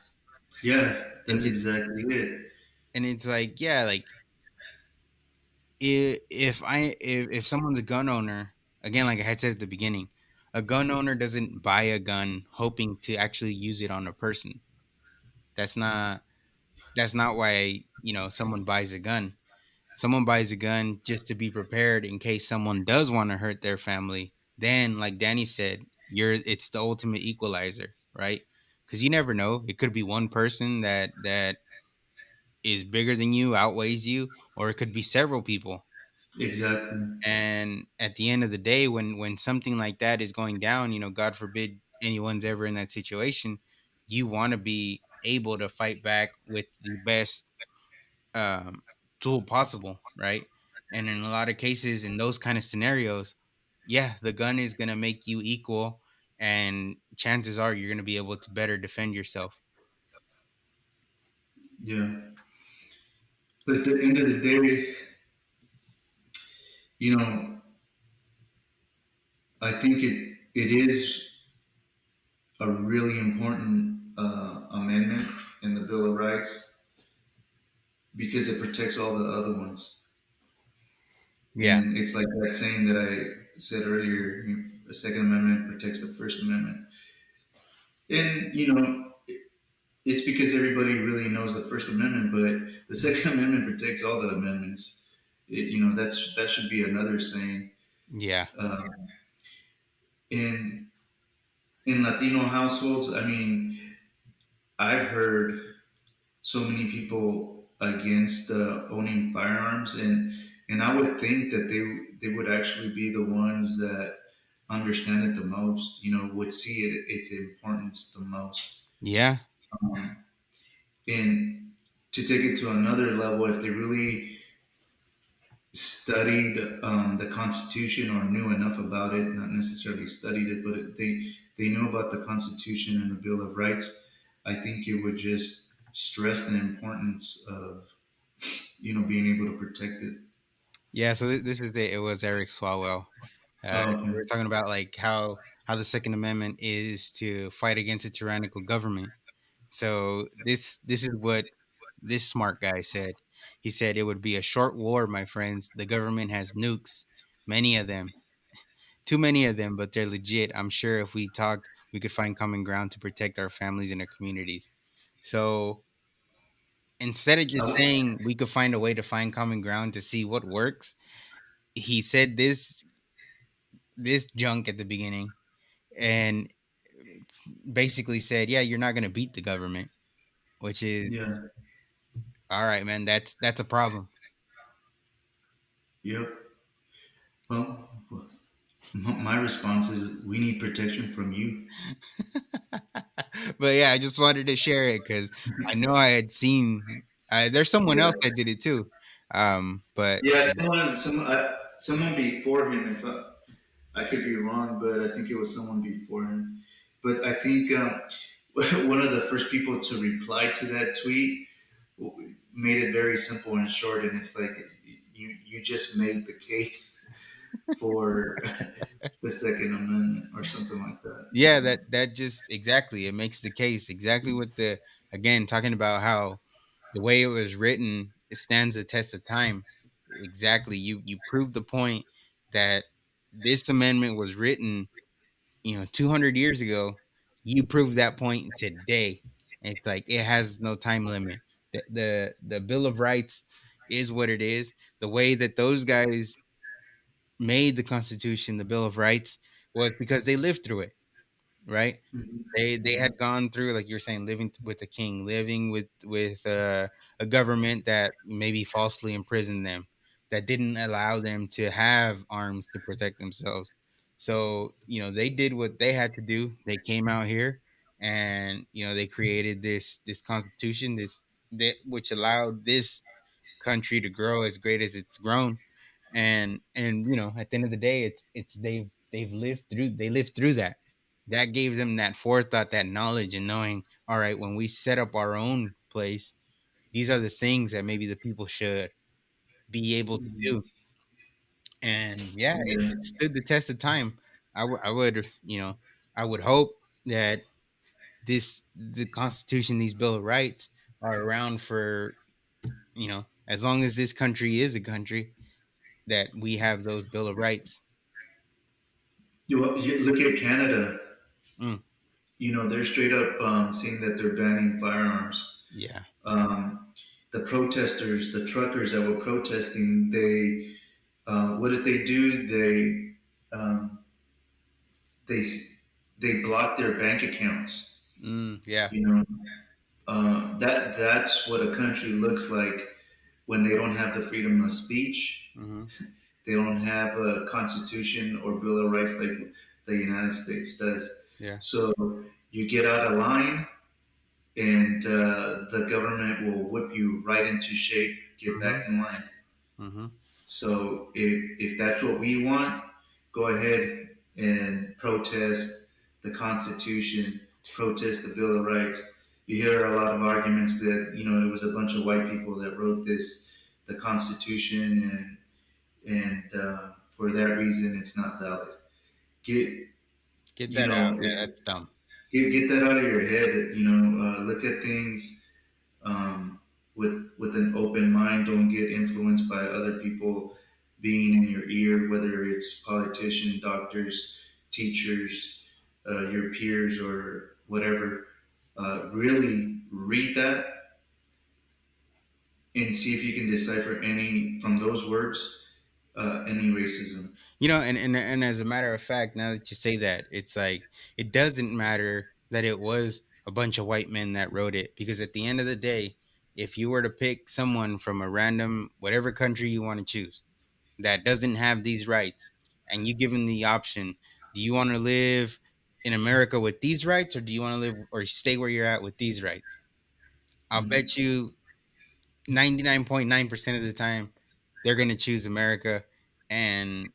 yeah, And that's exactly it. it's like, yeah, like, if someone's a gun owner, again, like I had said at the beginning, a gun owner doesn't buy a gun hoping to actually use it on a person. That's not that's not why, someone buys a gun. Someone buys a gun just to be prepared in case someone does want to hurt their family. Then, like Danny said, it's the ultimate equalizer, right? Because you never know. It could be one person that is bigger than you, outweighs you, or it could be several people. Exactly. And at the end of the day, when something like that is going down, God forbid anyone's ever in that situation, you want to be able to fight back with the best um, tool possible, right? And in a lot of cases, in those kind of scenarios, yeah, the gun is gonna make you equal, and chances are you're gonna be able to better defend yourself. Yeah. But at the end of the day, you know, I think it is a really important amendment in the Bill of Rights because it protects all the other ones. Yeah, And it's like that saying that I said earlier: the Second Amendment protects the First Amendment. And it's because everybody really knows the First Amendment, but the Second Amendment protects all the amendments. That should be another saying. yeah, Um, in in Latino households, I mean, I've heard so many people against owning firearms, and I would think that they would actually be the ones that understand it the most. Would see its importance the most. yeah, Um, and to take it to another level, if they really studied the Constitution or knew enough about it, not necessarily studied it, but they knew about the Constitution and the Bill of Rights, I think it would just stress the importance of being able to protect it. yeah. So this is it was Eric Swalwell. Oh, We okay. were talking about, like, how the Second Amendment is to fight against a tyrannical government. So this is what this smart guy said. He said it would be a short war, my friends. The government has nukes, many of them, too many of them, but they're legit. I'm sure if we talked, we could find common ground to protect our families and our communities. So instead of just I, saying we could find a way to find common ground to see what works, he said this junk at the beginning, and basically said, yeah, you're not going to beat the government, which is yeah. all right, man. That's a problem. Yep. Well, my response is we need protection from you. But yeah, I just wanted to share it because I know I had seen. There's someone else Yeah. that did it too. But Yeah. Someone before him. If I could be wrong, but I think it was someone before him. But I think one of the first people to reply to that tweet made it very simple and short, and it's like you just made the case for the Second Amendment or something like that. yeah, that just exactly, it makes the case exactly with the, again, talking about how the way it was written, it stands the test of time. Exactly, you proved the point that this amendment was written, 200 years ago, You prove that point today. It's like it has no time limit. The Bill of Rights is what it is. The way that those guys made the Constitution, the Bill of Rights, was because they lived through it, right? They had gone through, like you're saying, living with a king, living with a government that maybe falsely imprisoned them, that didn't allow them to have arms to protect themselves. So they did what they had to do. They came out here, and they created this constitution, which allowed this country to grow as great as it's grown. And at the end of the day, it's they lived through that. That gave them that forethought, that knowledge, and knowing, all right, when we set up our own place, these are the things that maybe the people should be able to do. And yeah, Yeah. it stood the test of time. I would I would hope that the Constitution, these Bill of Rights, are around for as long as this country is a country, that we have those Bill of Rights. You look at Canada. Mm, They're straight up saying that they're banning firearms. yeah. The protesters, the truckers that were protesting, what did they do? Um, they they blocked their bank accounts. Yeah. You know, that's what a country looks like when they don't have the freedom of speech. Hmm. They don't have a constitution or bill of rights like the United States does. Yeah. So you get out of line, and the government will whip you right into shape. Get Hmm. back in line. Hmm. So if that's what we want, go ahead and protest the Constitution, protest the Bill of Rights. You hear a lot of arguments that it was a bunch of white people that wrote the Constitution, and for that reason it's not valid. Get Get you that out. know Yeah, that's dumb. get that out of your head. Look at things with an open mind. Don't get influenced by other people being in your ear, whether it's politicians, doctors, teachers, your peers, or whatever. Really read that and see if you can decipher any from those words, any racism. And as a matter of fact, now that you say that, it's like it doesn't matter that it was a bunch of white men that wrote it, because at the end of the day, if you were to pick someone from a random whatever country you want to choose that doesn't have these rights, and you give them the option, do you want to live in America with these rights, or do you want to live or stay where you're at with these rights? I'll Mhm. bet you 99.9% of the time they're going to choose America, and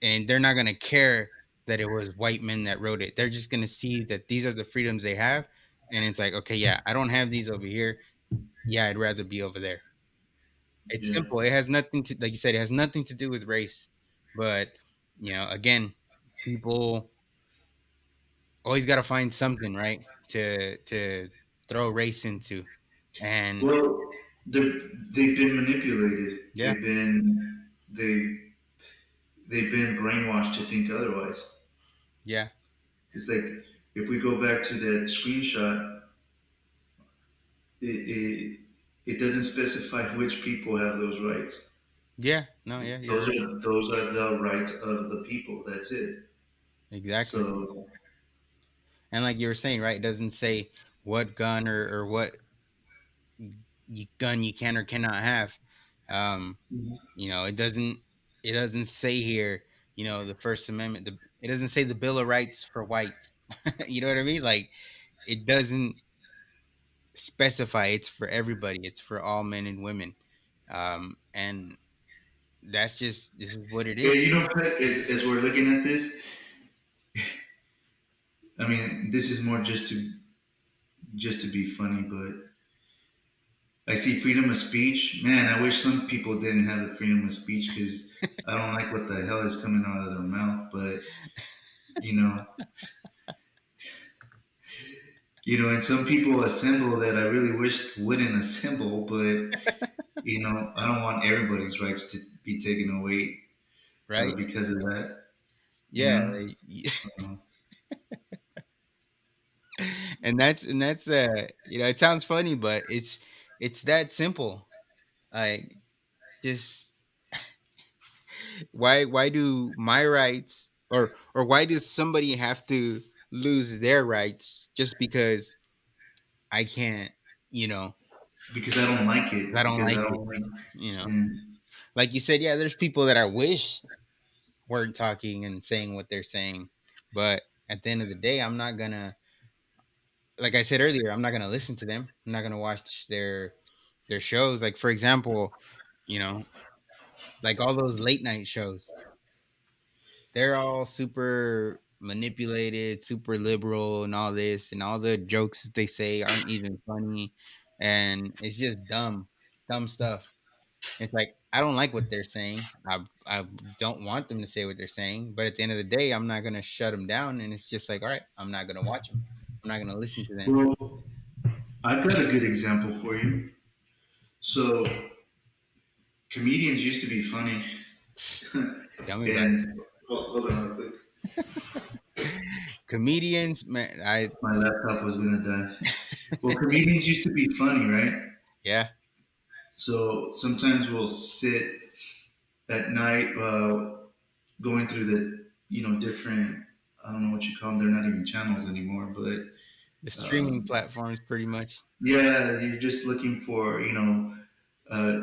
they're not going to care that it was white men that wrote it. They're just going to see that these are the freedoms they have, and it's like, okay, yeah, I don't have these over here. Yeah, I'd rather be over there. It's Yeah. simple. It has nothing to, like you said, it has nothing to do with race. But again, people always got to find something, right, to throw race into. And Well, they've been manipulated. yeah, They've been brainwashed to think otherwise. yeah, It's like if we go back to that screenshot, it, it it doesn't specify which people have those rights. yeah, no, yeah, you're Those right. are those are the rights of the people. That's it. Exactly. So And like you were saying, right, it doesn't say what gun or what gun you can or cannot have. It doesn't say here, the First Amendment. It doesn't say the Bill of Rights for whites. You know what I mean? Like, it doesn't specify. It's for everybody. It's for all men and women. And this is what it yeah, is. as we're looking at this, I mean, this is more just to be funny, but I see freedom of speech. Man, I wish some people didn't have the freedom of speech because I don't like what the hell is coming out of their mouth. But you know, and some people assemble that I really wish wouldn't assemble. But I don't want everybody's rights to be taken away Right? because of that. You Yeah. know, so and that's it sounds funny, but it's that simple. Like, just why do my rights, or why does somebody have to lose their rights just because I can't, you know, because I don't like I it. don't Because I like it, don't like, you know. and Like you said, yeah, there's people that I wish weren't talking and saying what they're saying, but at the end of the day, I'm not gonna, like I said earlier, I'm not gonna listen to them. I'm not gonna watch their shows. Like, for example, you know, like all those late night shows, they're all super manipulated, super liberal, and all this, and all the jokes that they say aren't even funny, and it's just dumb stuff. It's like, I don't like what they're saying. I don't want them to say what they're saying, but at the end of the day, I'm not gonna shut them down, and it's just like, all right, I'm not gonna watch them. I'm not gonna listen to them. well, I've got a good example for you. So comedians used to be funny, Tell me about and hold on real quick. it. Comedians, man. I My laptop was gonna die. Well, comedians used to be funny, right? Yeah, So sometimes we'll sit at night, going through the different, I don't know what you call them. They're not even channels anymore, but the streaming um, platforms, pretty much. yeah, you're just looking for uh,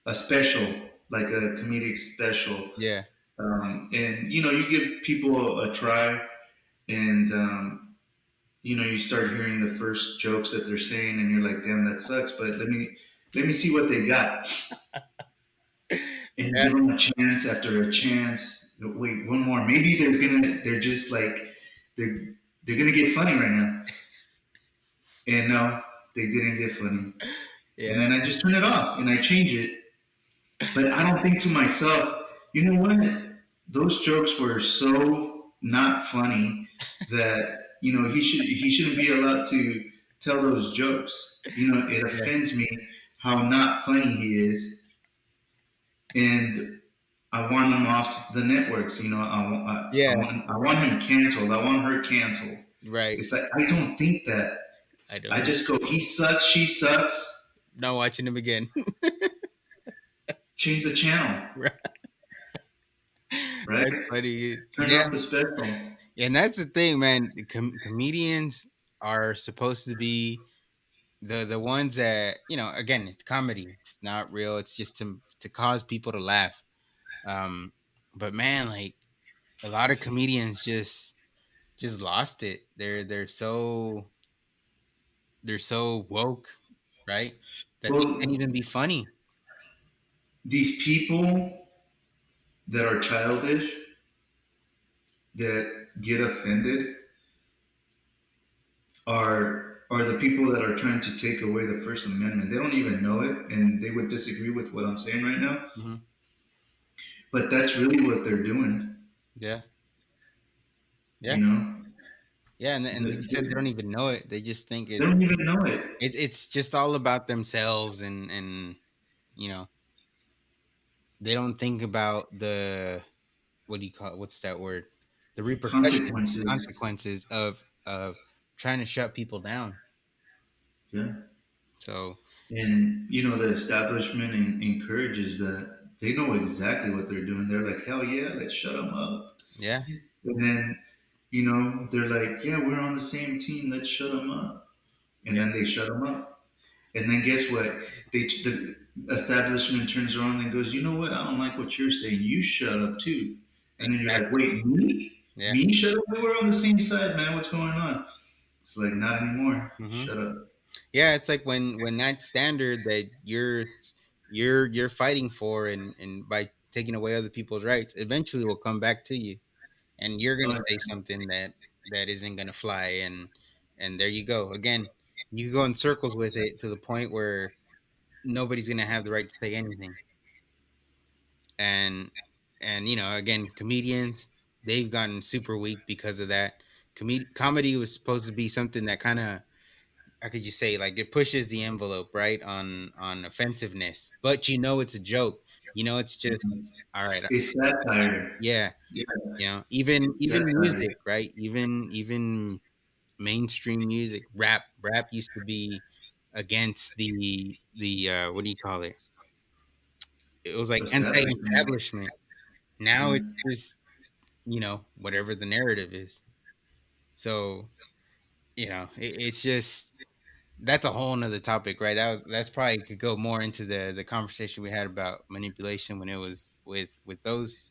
a special, like a comedic special, Yeah, and you give people a try, and you start hearing the first jokes that they're saying, and you're like, damn, that sucks, but let me see what they got, and yeah, give them a chance after a chance. Wait, one more. Maybe they're just like they're gonna get funny right now, and no, they didn't get funny, and yeah, then I just turn it off and I change it. But I don't think to myself, you know what? Those jokes were so not funny that he shouldn't be allowed to tell those jokes. It yeah, offends me how not funny he is, and I want him off the networks. I yeah. want him canceled. I want her canceled. Right. It's like I don't think that. I don't I either. just go, he sucks, she sucks. Not watching them again. Change the channel, Right. right? That's funny. Turn Yeah, off the special. and that's the thing, man. The comedians are supposed to be the ones that, again, it's comedy. It's not real. It's just to cause people to laugh. Um, but man, like, a lot of comedians just lost it. They're so woke, right? That they can't Well, even be funny. these people that are childish, that get offended, are the people that are trying to take away the First Amendment. They don't even know it, and they would disagree with what I'm saying right now. Hmm. But that's really what they're doing. Yeah, yeah, You know, yeah. And like you said, they don't even know it. They just think they don't even know it. it's just all about themselves, and you know they don't think about the, what do you call it? What's that word? The repercussions, Consequences. consequences of trying to shut people down. Yeah. So And the establishment encourages that. They know exactly what they're doing. They're like, hell yeah, let's shut them up. yeah, And then they're like, yeah, we're on the same team. Let's shut them up. And yeah, then they shut them up. And then guess what? The establishment turns around and goes, you know what? I don't like what you're saying. You shut up too. And then you're like, exactly. wait, me? Yeah. Me shut up? We were on the same side, man. What's going on? It's like, not anymore. Hmm. Shut up. Yeah, it's like when that standard that you're fighting for, and by taking away other people's rights, eventually will come back to you, and you're gonna Uh, say something that isn't gonna fly, and there you go again. You go in circles with it to the point where nobody's gonna have the right to say anything. And again, comedians, they've gotten super weak because of that. Comedy was supposed to be something that kind of, how could you say, like, it pushes the envelope, right, on offensiveness, but it's a joke. It's just, all right. it's satire. Yeah, Yeah, even it's satire. music, right? Even mainstream music. Rap used to be against the what do you call it? It was like establishment. anti-establishment. Now Yeah, it's just, whatever the narrative is. So, it's just, that's a whole nother topic, right? That's probably could go more into the conversation we had about manipulation when it was with those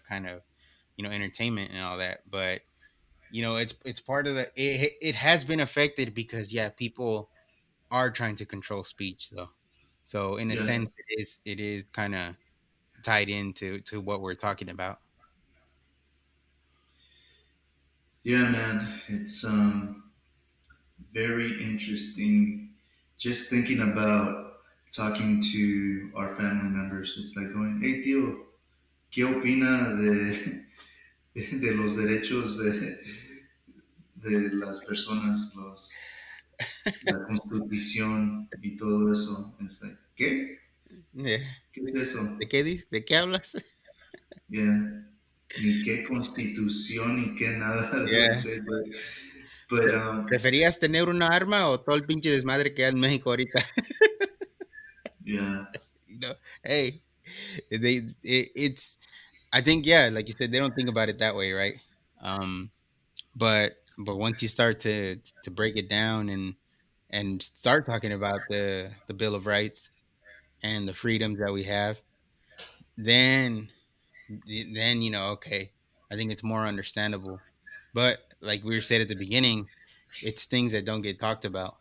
kind of, entertainment and all that. But it's part of it has been affected because, yeah, people are trying to control speech, though. So in a yeah, sense, it is kind of tied into to what we're talking about. yeah, man. It's very interesting. Just thinking about talking to our family members, it's like going, "Hey, tío, ¿qué opina de de los derechos de las personas, la constitución y todo eso?" It's like, ¿qué? Yeah. ¿Qué es eso? ¿De qué hablas? Yeah, ni qué constitución ni qué nada. They would Yeah. say, but ¿Preferías tener una arma o todo el pinche desmadre que hay en México ahorita? yeah, you know, hey, it's, I think, yeah, like you said, they don't think about it that way, right? Um, but once you start to break it down and start talking about the Bill of Rights and the freedoms that we have, then then okay, I think it's more understandable. But like we said at the beginning, it's things that don't get talked about.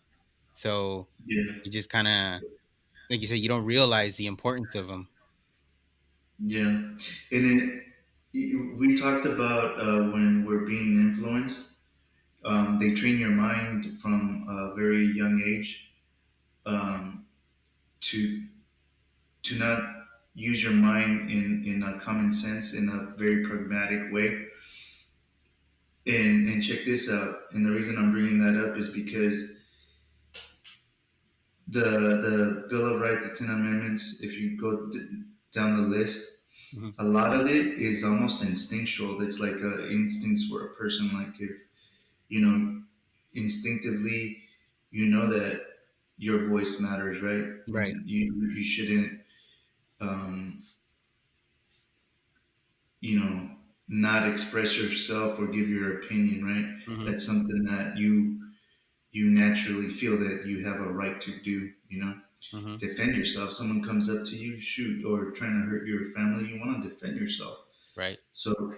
So yeah, you just kind of, like you said, you don't realize the importance of them. yeah. And we talked about when we're being influenced, they train your mind from a very young age um, to not use your mind in a common sense, in a very pragmatic way. And check this out. And the reason I'm bringing that up is because the Bill of Rights, the Ten Amendments, if you go down the list, Hmm. a lot of it is almost instinctual. It's like instincts for a person. Like if you know instinctively, you know that your voice matters, right? Right. And you shouldn't, um, not express yourself or give your opinion, right? Hmm. That's something that you naturally feel that you have a right to do. Hmm. Defend yourself. Someone comes up to you, shoot, or trying to hurt your family, you want to defend yourself. Right. So,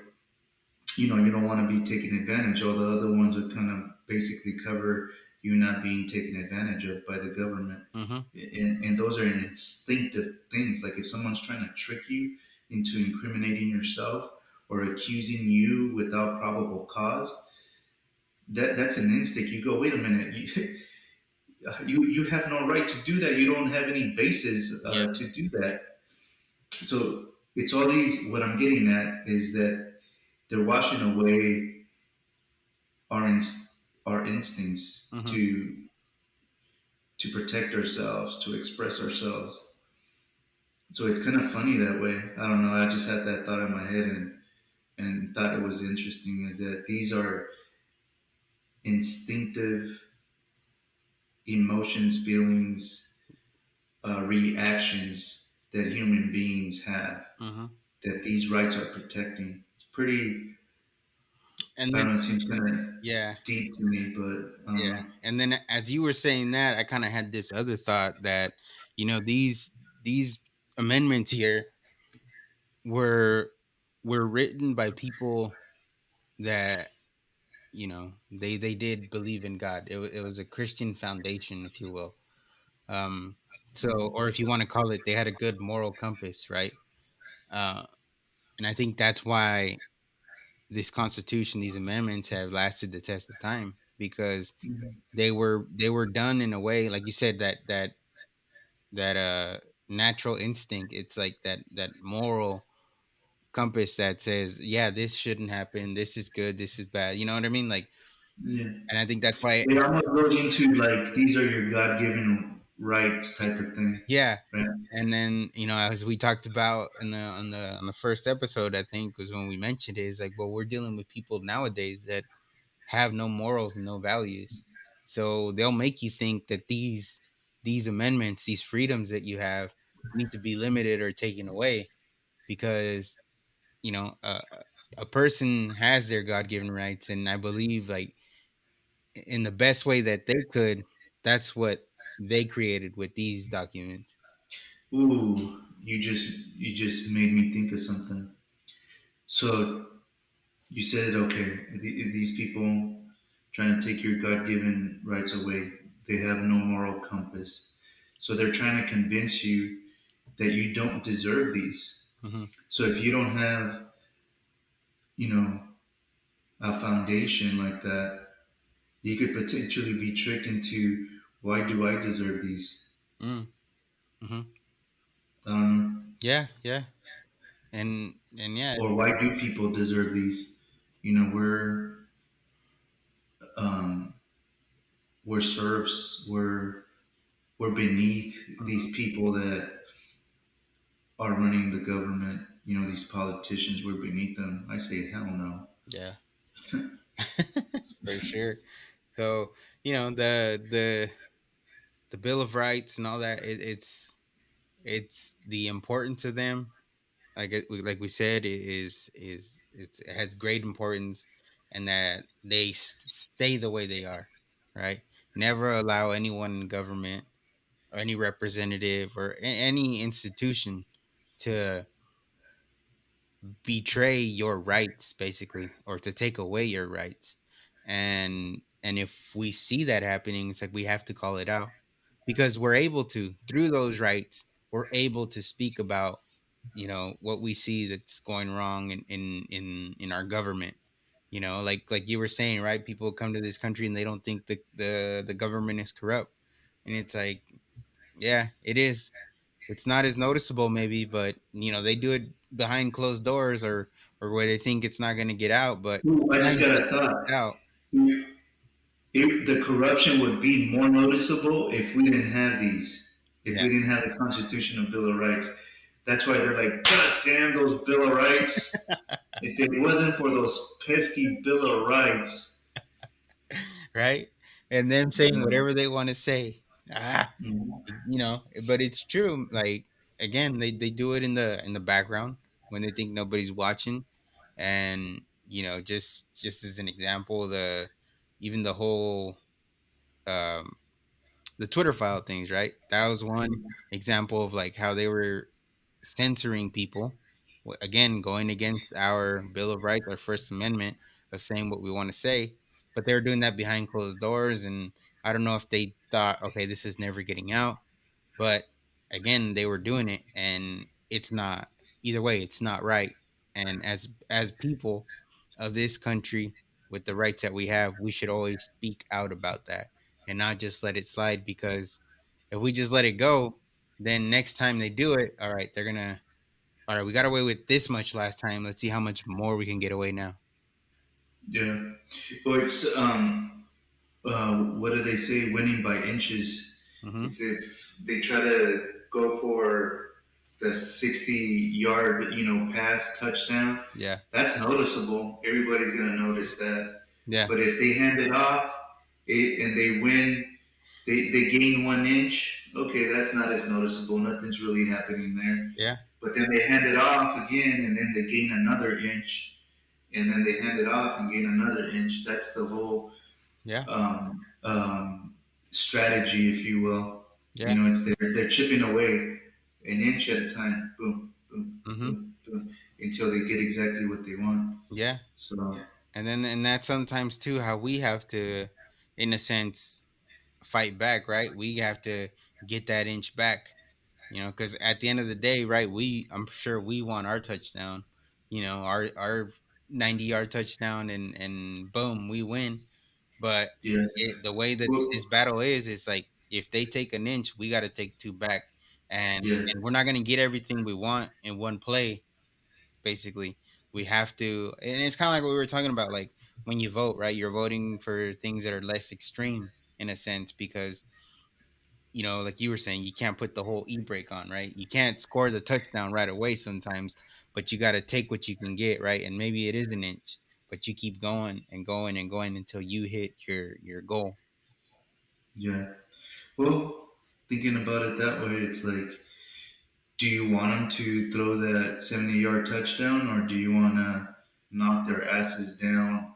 you don't want to be taken advantage. All the other ones would kind of basically cover you not being taken advantage of by the government. Hmm. And those are instinctive things. Like if someone's trying to trick you into incriminating yourself or accusing you without probable cause, that's an instinct. You go, wait a minute, you have no right to do that. You don't have any basis Yeah. to do that. So it's all these. What I'm getting at is that they're washing away our our instincts Hmm. to protect ourselves, to express ourselves. So it's kind of funny that way. I don't know. I just had that thought in my head and thought it was interesting. Is that these are instinctive emotions, feelings, reactions that human beings have Hmm. that these rights are protecting. It's pretty. And I then, don't know. It seems kind of yeah, deep to me, but I don't yeah. know. And then as you were saying that, I kind of had this other thought that, these amendments here were were written by people that, they did believe in God. It was a Christian foundation, if you will. Um, so, or if you want to call it, they had a good moral compass, right? Uh, and I think that's why this Constitution, these amendments, have lasted the test of time because Mhm. they were done in a way, like you said, that natural instinct. It's like that moral compass that says, yeah, this shouldn't happen. This is good. This is bad. You know what I mean? Like, Yeah. and I think that's why, It almost goes into like these are your God given rights type of thing, yeah. right? And then, as we talked about on the first episode, I think was when we mentioned it, is like, well, we're dealing with people nowadays that have no morals and no values. So they'll make you think that these amendments, these freedoms that you have, need to be limited or taken away because a person has their God-given rights, and I believe like in the best way that they could, that's what they created with these documents. Ooh, you just made me think of something. So you said, okay, these people trying to take your God-given rights away, they have no moral compass. So they're trying to convince you that you don't deserve these. Hmm. So if you don't have, you know, a foundation like that, you could potentially be tricked into, why do I deserve these? Mm. Hmm. I don't know. Yeah, yeah, and yeah, Or why do people deserve these? You know, um, we're serfs, we're beneath mhm, these people that are running the government. You know, these politicians, we're beneath them. I say, hell no. yeah, for sure. So the Bill of Rights and all that, it's the importance of them. Like we said, it has great importance, and that they stay the way they are, right? Never allow anyone in government or any representative or any institution to betray your rights, basically, or to take away your rights. And if we see that happening, it's like we have to call it out, because we're able to, through those rights, we're able to speak about what we see that's going wrong in our government. Like you were saying, right? People come to this country and they don't think the government is corrupt, and it's like, yeah, it is. It's not as noticeable maybe, but they do it behind closed doors, or where they think it's not going to get out, but Ooh, I just times got that a it gets thought. out. The corruption would be more noticeable if we didn't have these. If Yeah. we didn't have the Constitution and Bill of Rights. That's why they're like, God damn those Bill of Rights. If it wasn't for those pesky Bill of Rights, Right, and them saying yeah. whatever they want to say. But it's true. Like, again, they do it in the background when they think nobody's watching. And just as an example, even the whole um the Twitter file things, right? That was one example of like how they were censoring people. Again, going against our Bill of Rights, our First Amendment, of saying what we want to say, but they were doing that behind closed doors. And I don't know if they thought, okay, this is never getting out, but again, they were doing it, and it's not, either way, it's not right. And as people of this country, with the rights that we have, we should always speak out about that and not just let it slide, because if we just let it go, then next time they do it, all right, they're gonna, all right, we got away with this much last time. Let's see how much more we can get away now. Yeah. Well, what do they say? Winning by inches. Hmm. It's if they try to go for the 60-yard, pass touchdown. Yeah. That's noticeable. Everybody's going to notice that. Yeah. But if they hand it off and they win, they gain 1 inch. Okay, that's not as noticeable. Nothing's really happening there. Yeah. But then they hand it off again, and then they gain another inch, and then they hand it off and gain another inch. That's the whole Yeah. strategy, if you will. Yeah. It's they're chipping away an inch at a time, boom, boom, Hmm. boom, boom, until they get exactly what they want. Yeah. So And that's sometimes too how we have to, in a sense, fight back, right? We have to get that inch back, because at the end of the day, right? I'm sure we want our touchdown, our 90-yard touchdown, and boom, we win. But yeah, the way that well, this battle is like, if they take an inch, we got to take two back, and yeah, and we're not gonna get everything we want in one play. Basically, we have to, and it's kind of like what we were talking about, like when you vote, right? You're voting for things that are less extreme, in a sense, because like you were saying, you can't put the whole e-brake on, right? You can't score the touchdown right away sometimes, but you got to take what you can get, right? And maybe it is an inch, but you keep going and going and going until you hit your goal. Yeah. Well, thinking about it that way, it's like, do you want them to throw that 70-yard touchdown, or do you want to knock their asses down,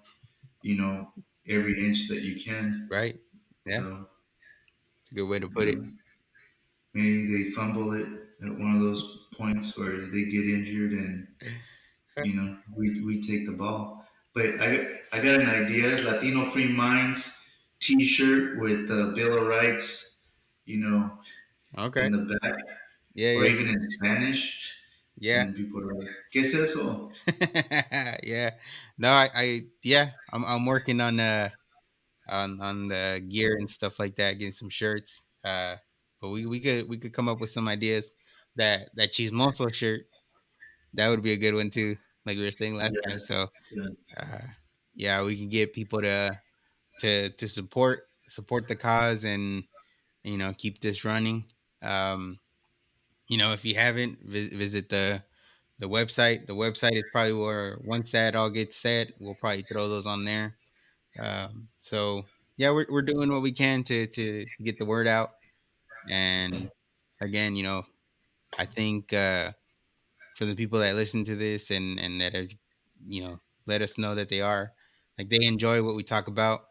you know, every inch that you can? Right? Yeah, So, it's a good way to you put it. know, maybe they fumble it at one of those points where they get injured and, we take the ball. But I got an idea: Latino Free Minds T-shirt with the Bill of Rights, you know, Okay. in the back, Yeah, or yeah, even in Spanish. yeah. And people are like, "¿Qué es eso?" Yeah. No, yeah, I'm working on the gear and stuff like that, getting some shirts. But we could come up with some ideas. That chismoso shirt, that would be a good one too, like we were saying last Yeah, time. So yeah. uh yeah, we can get people to support the cause, and keep this running. Um if you haven't, visit the website. The website is probably where, once that all gets set, we'll probably throw those on there. So yeah, we're doing what we can to get the word out. And again, I think for the people that listen to this, and that have, let us know that they are, like, they enjoy what we talk about.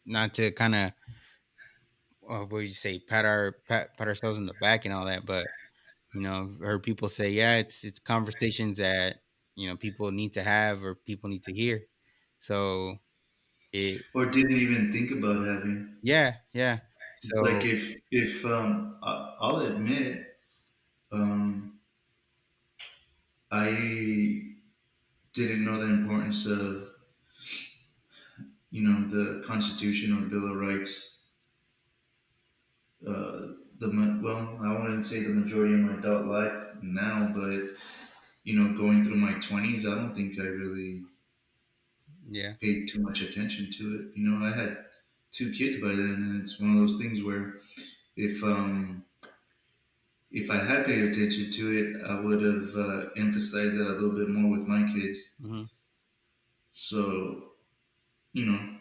Not to kind of, what would you say, pat ourselves in the back and all that, but I've heard people say, yeah, it's conversations that people need to have, or people need to hear. So it Or didn't even think about having. yeah, yeah. Like, So if I'll admit, um, I didn't know the importance of, the Constitution or Bill of Rights. Well, I wouldn't say the majority of my adult life now, but going through my 20s, I don't think I really yeah. paid too much attention to it. I had two kids by then, and it's one of those things where if um if I had paid attention to it, I would have emphasized that a little bit more with my kids. Hmm. So, you know,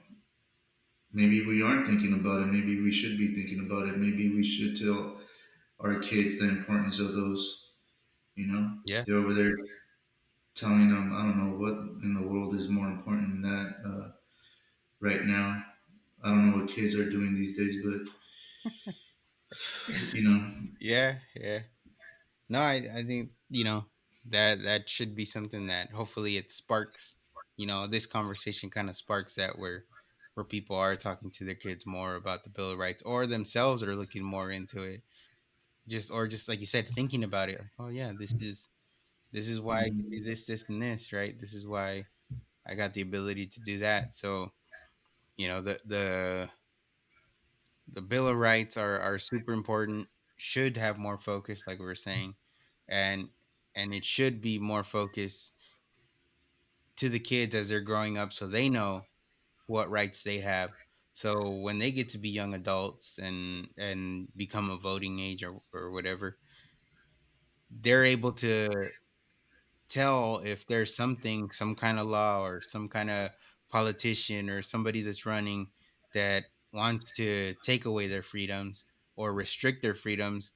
maybe we aren't thinking about it. Maybe we should be thinking about it. Maybe we should tell our kids the importance of those. Yeah. They're over there telling them, I don't know what in the world is more important than that right now. I don't know what kids are doing these days, but you know, Yeah, yeah. No, I think that should be something that hopefully it sparks. This conversation kind of sparks that, where people are talking to their kids more about the Bill of Rights, or themselves are looking more into it. Just like you said, thinking about it, like, oh yeah, this is why I can do mhm. this, and this, right? This is why I got the ability to do that. So the Bill of Rights are super important. Should have more focus, like we were saying, and it should be more focused to the kids as they're growing up, so they know what rights they have. So when they get to be young adults and become a voting age, or whatever, they're able to tell if there's some kind of law, or some kind of politician, or somebody that's running, that wants to take away their freedoms or restrict their freedoms.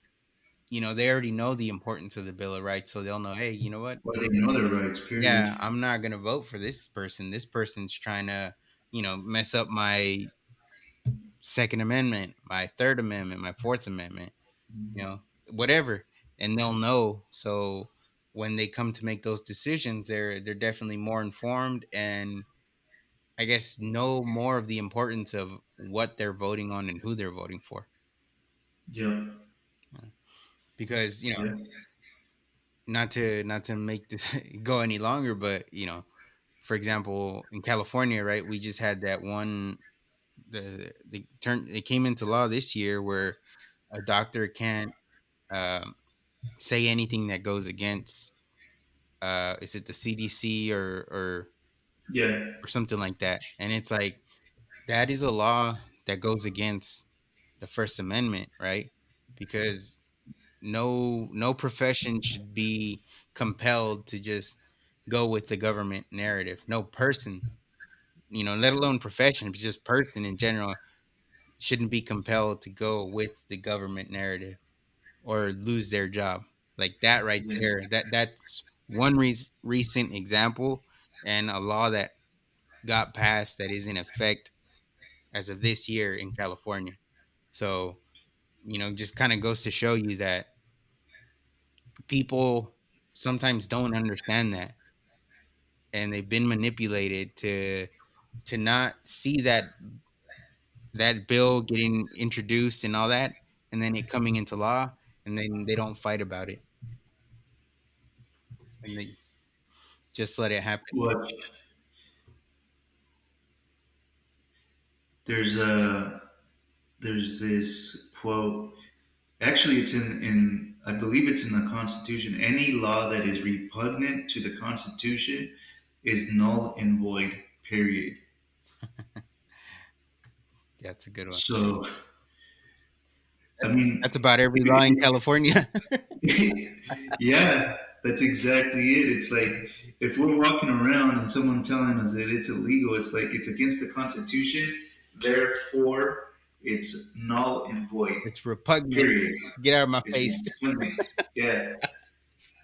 They already know the importance of the Bill of Rights, so they'll know, hey, you know what? Or they know their rights. Yeah, Period. I'm not gonna vote for this person. This person's trying to, mess up my Second Amendment, my Third Amendment, my Fourth Amendment, whatever. And they'll know. So when they come to make those decisions, they're definitely more informed, and I guess know more of the importance of what they're voting on and who they're voting for. Yeah, Yeah. Because yeah, not to make this go any longer, but for example, in California, right, we just had that one, it came into law this year, where a doctor can't um, say anything that goes against, is it the CDC, yeah, or something like that. And it's like, that is a law that goes against the First Amendment, right? Because no profession should be compelled to just go with the government narrative. No person, let alone profession, but just person in general, shouldn't be compelled to go with the government narrative or lose their job. Like that right Yeah. there. That's one recent example, and a law that got passed that is in effect as of this year in California. So, just kind of goes to show you that people sometimes don't understand that, and they've been manipulated to not see that bill getting introduced and all that, and then it coming into law, and then they don't fight about it, and they just let it happen. What there's a there's this quote. Actually, it's in I believe it's in the Constitution. Any law that is repugnant to the Constitution is null and void. Period. That's a good one. So, I That, mean, that's about every law in California. yeah, that's exactly it. It's like if we're walking around and someone telling us that it's illegal, it's like it's against the Constitution. Therefore, it's null and void. It's repugnant. Period. Get out of my It's face. repugnant. Yeah,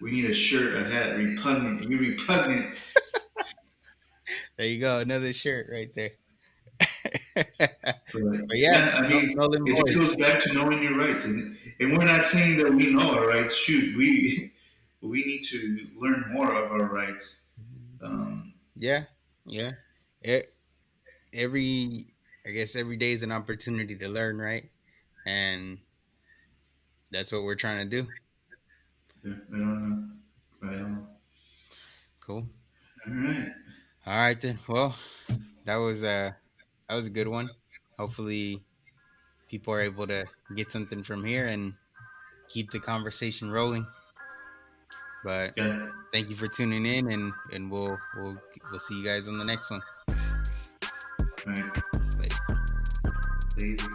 we need a shirt, a hat. Repugnant. You're repugnant. There you go, another shirt right there. But But yeah, yeah, I no, mean, null and it just void. goes back to knowing your rights, and we're not saying that we know our rights. Shoot, we need to learn more of our rights. Um, Yeah, yeah. It, every I guess every day is an opportunity to learn, right? And that's what we're trying to do. yeah, I don't know. I don't know. Cool. All right. All right then. Well, that was a good one. Hopefully people are able to get something from here and keep the conversation rolling. But Yeah. thank you for tuning in, and we'll see you guys on the next one. All right. Later. Later.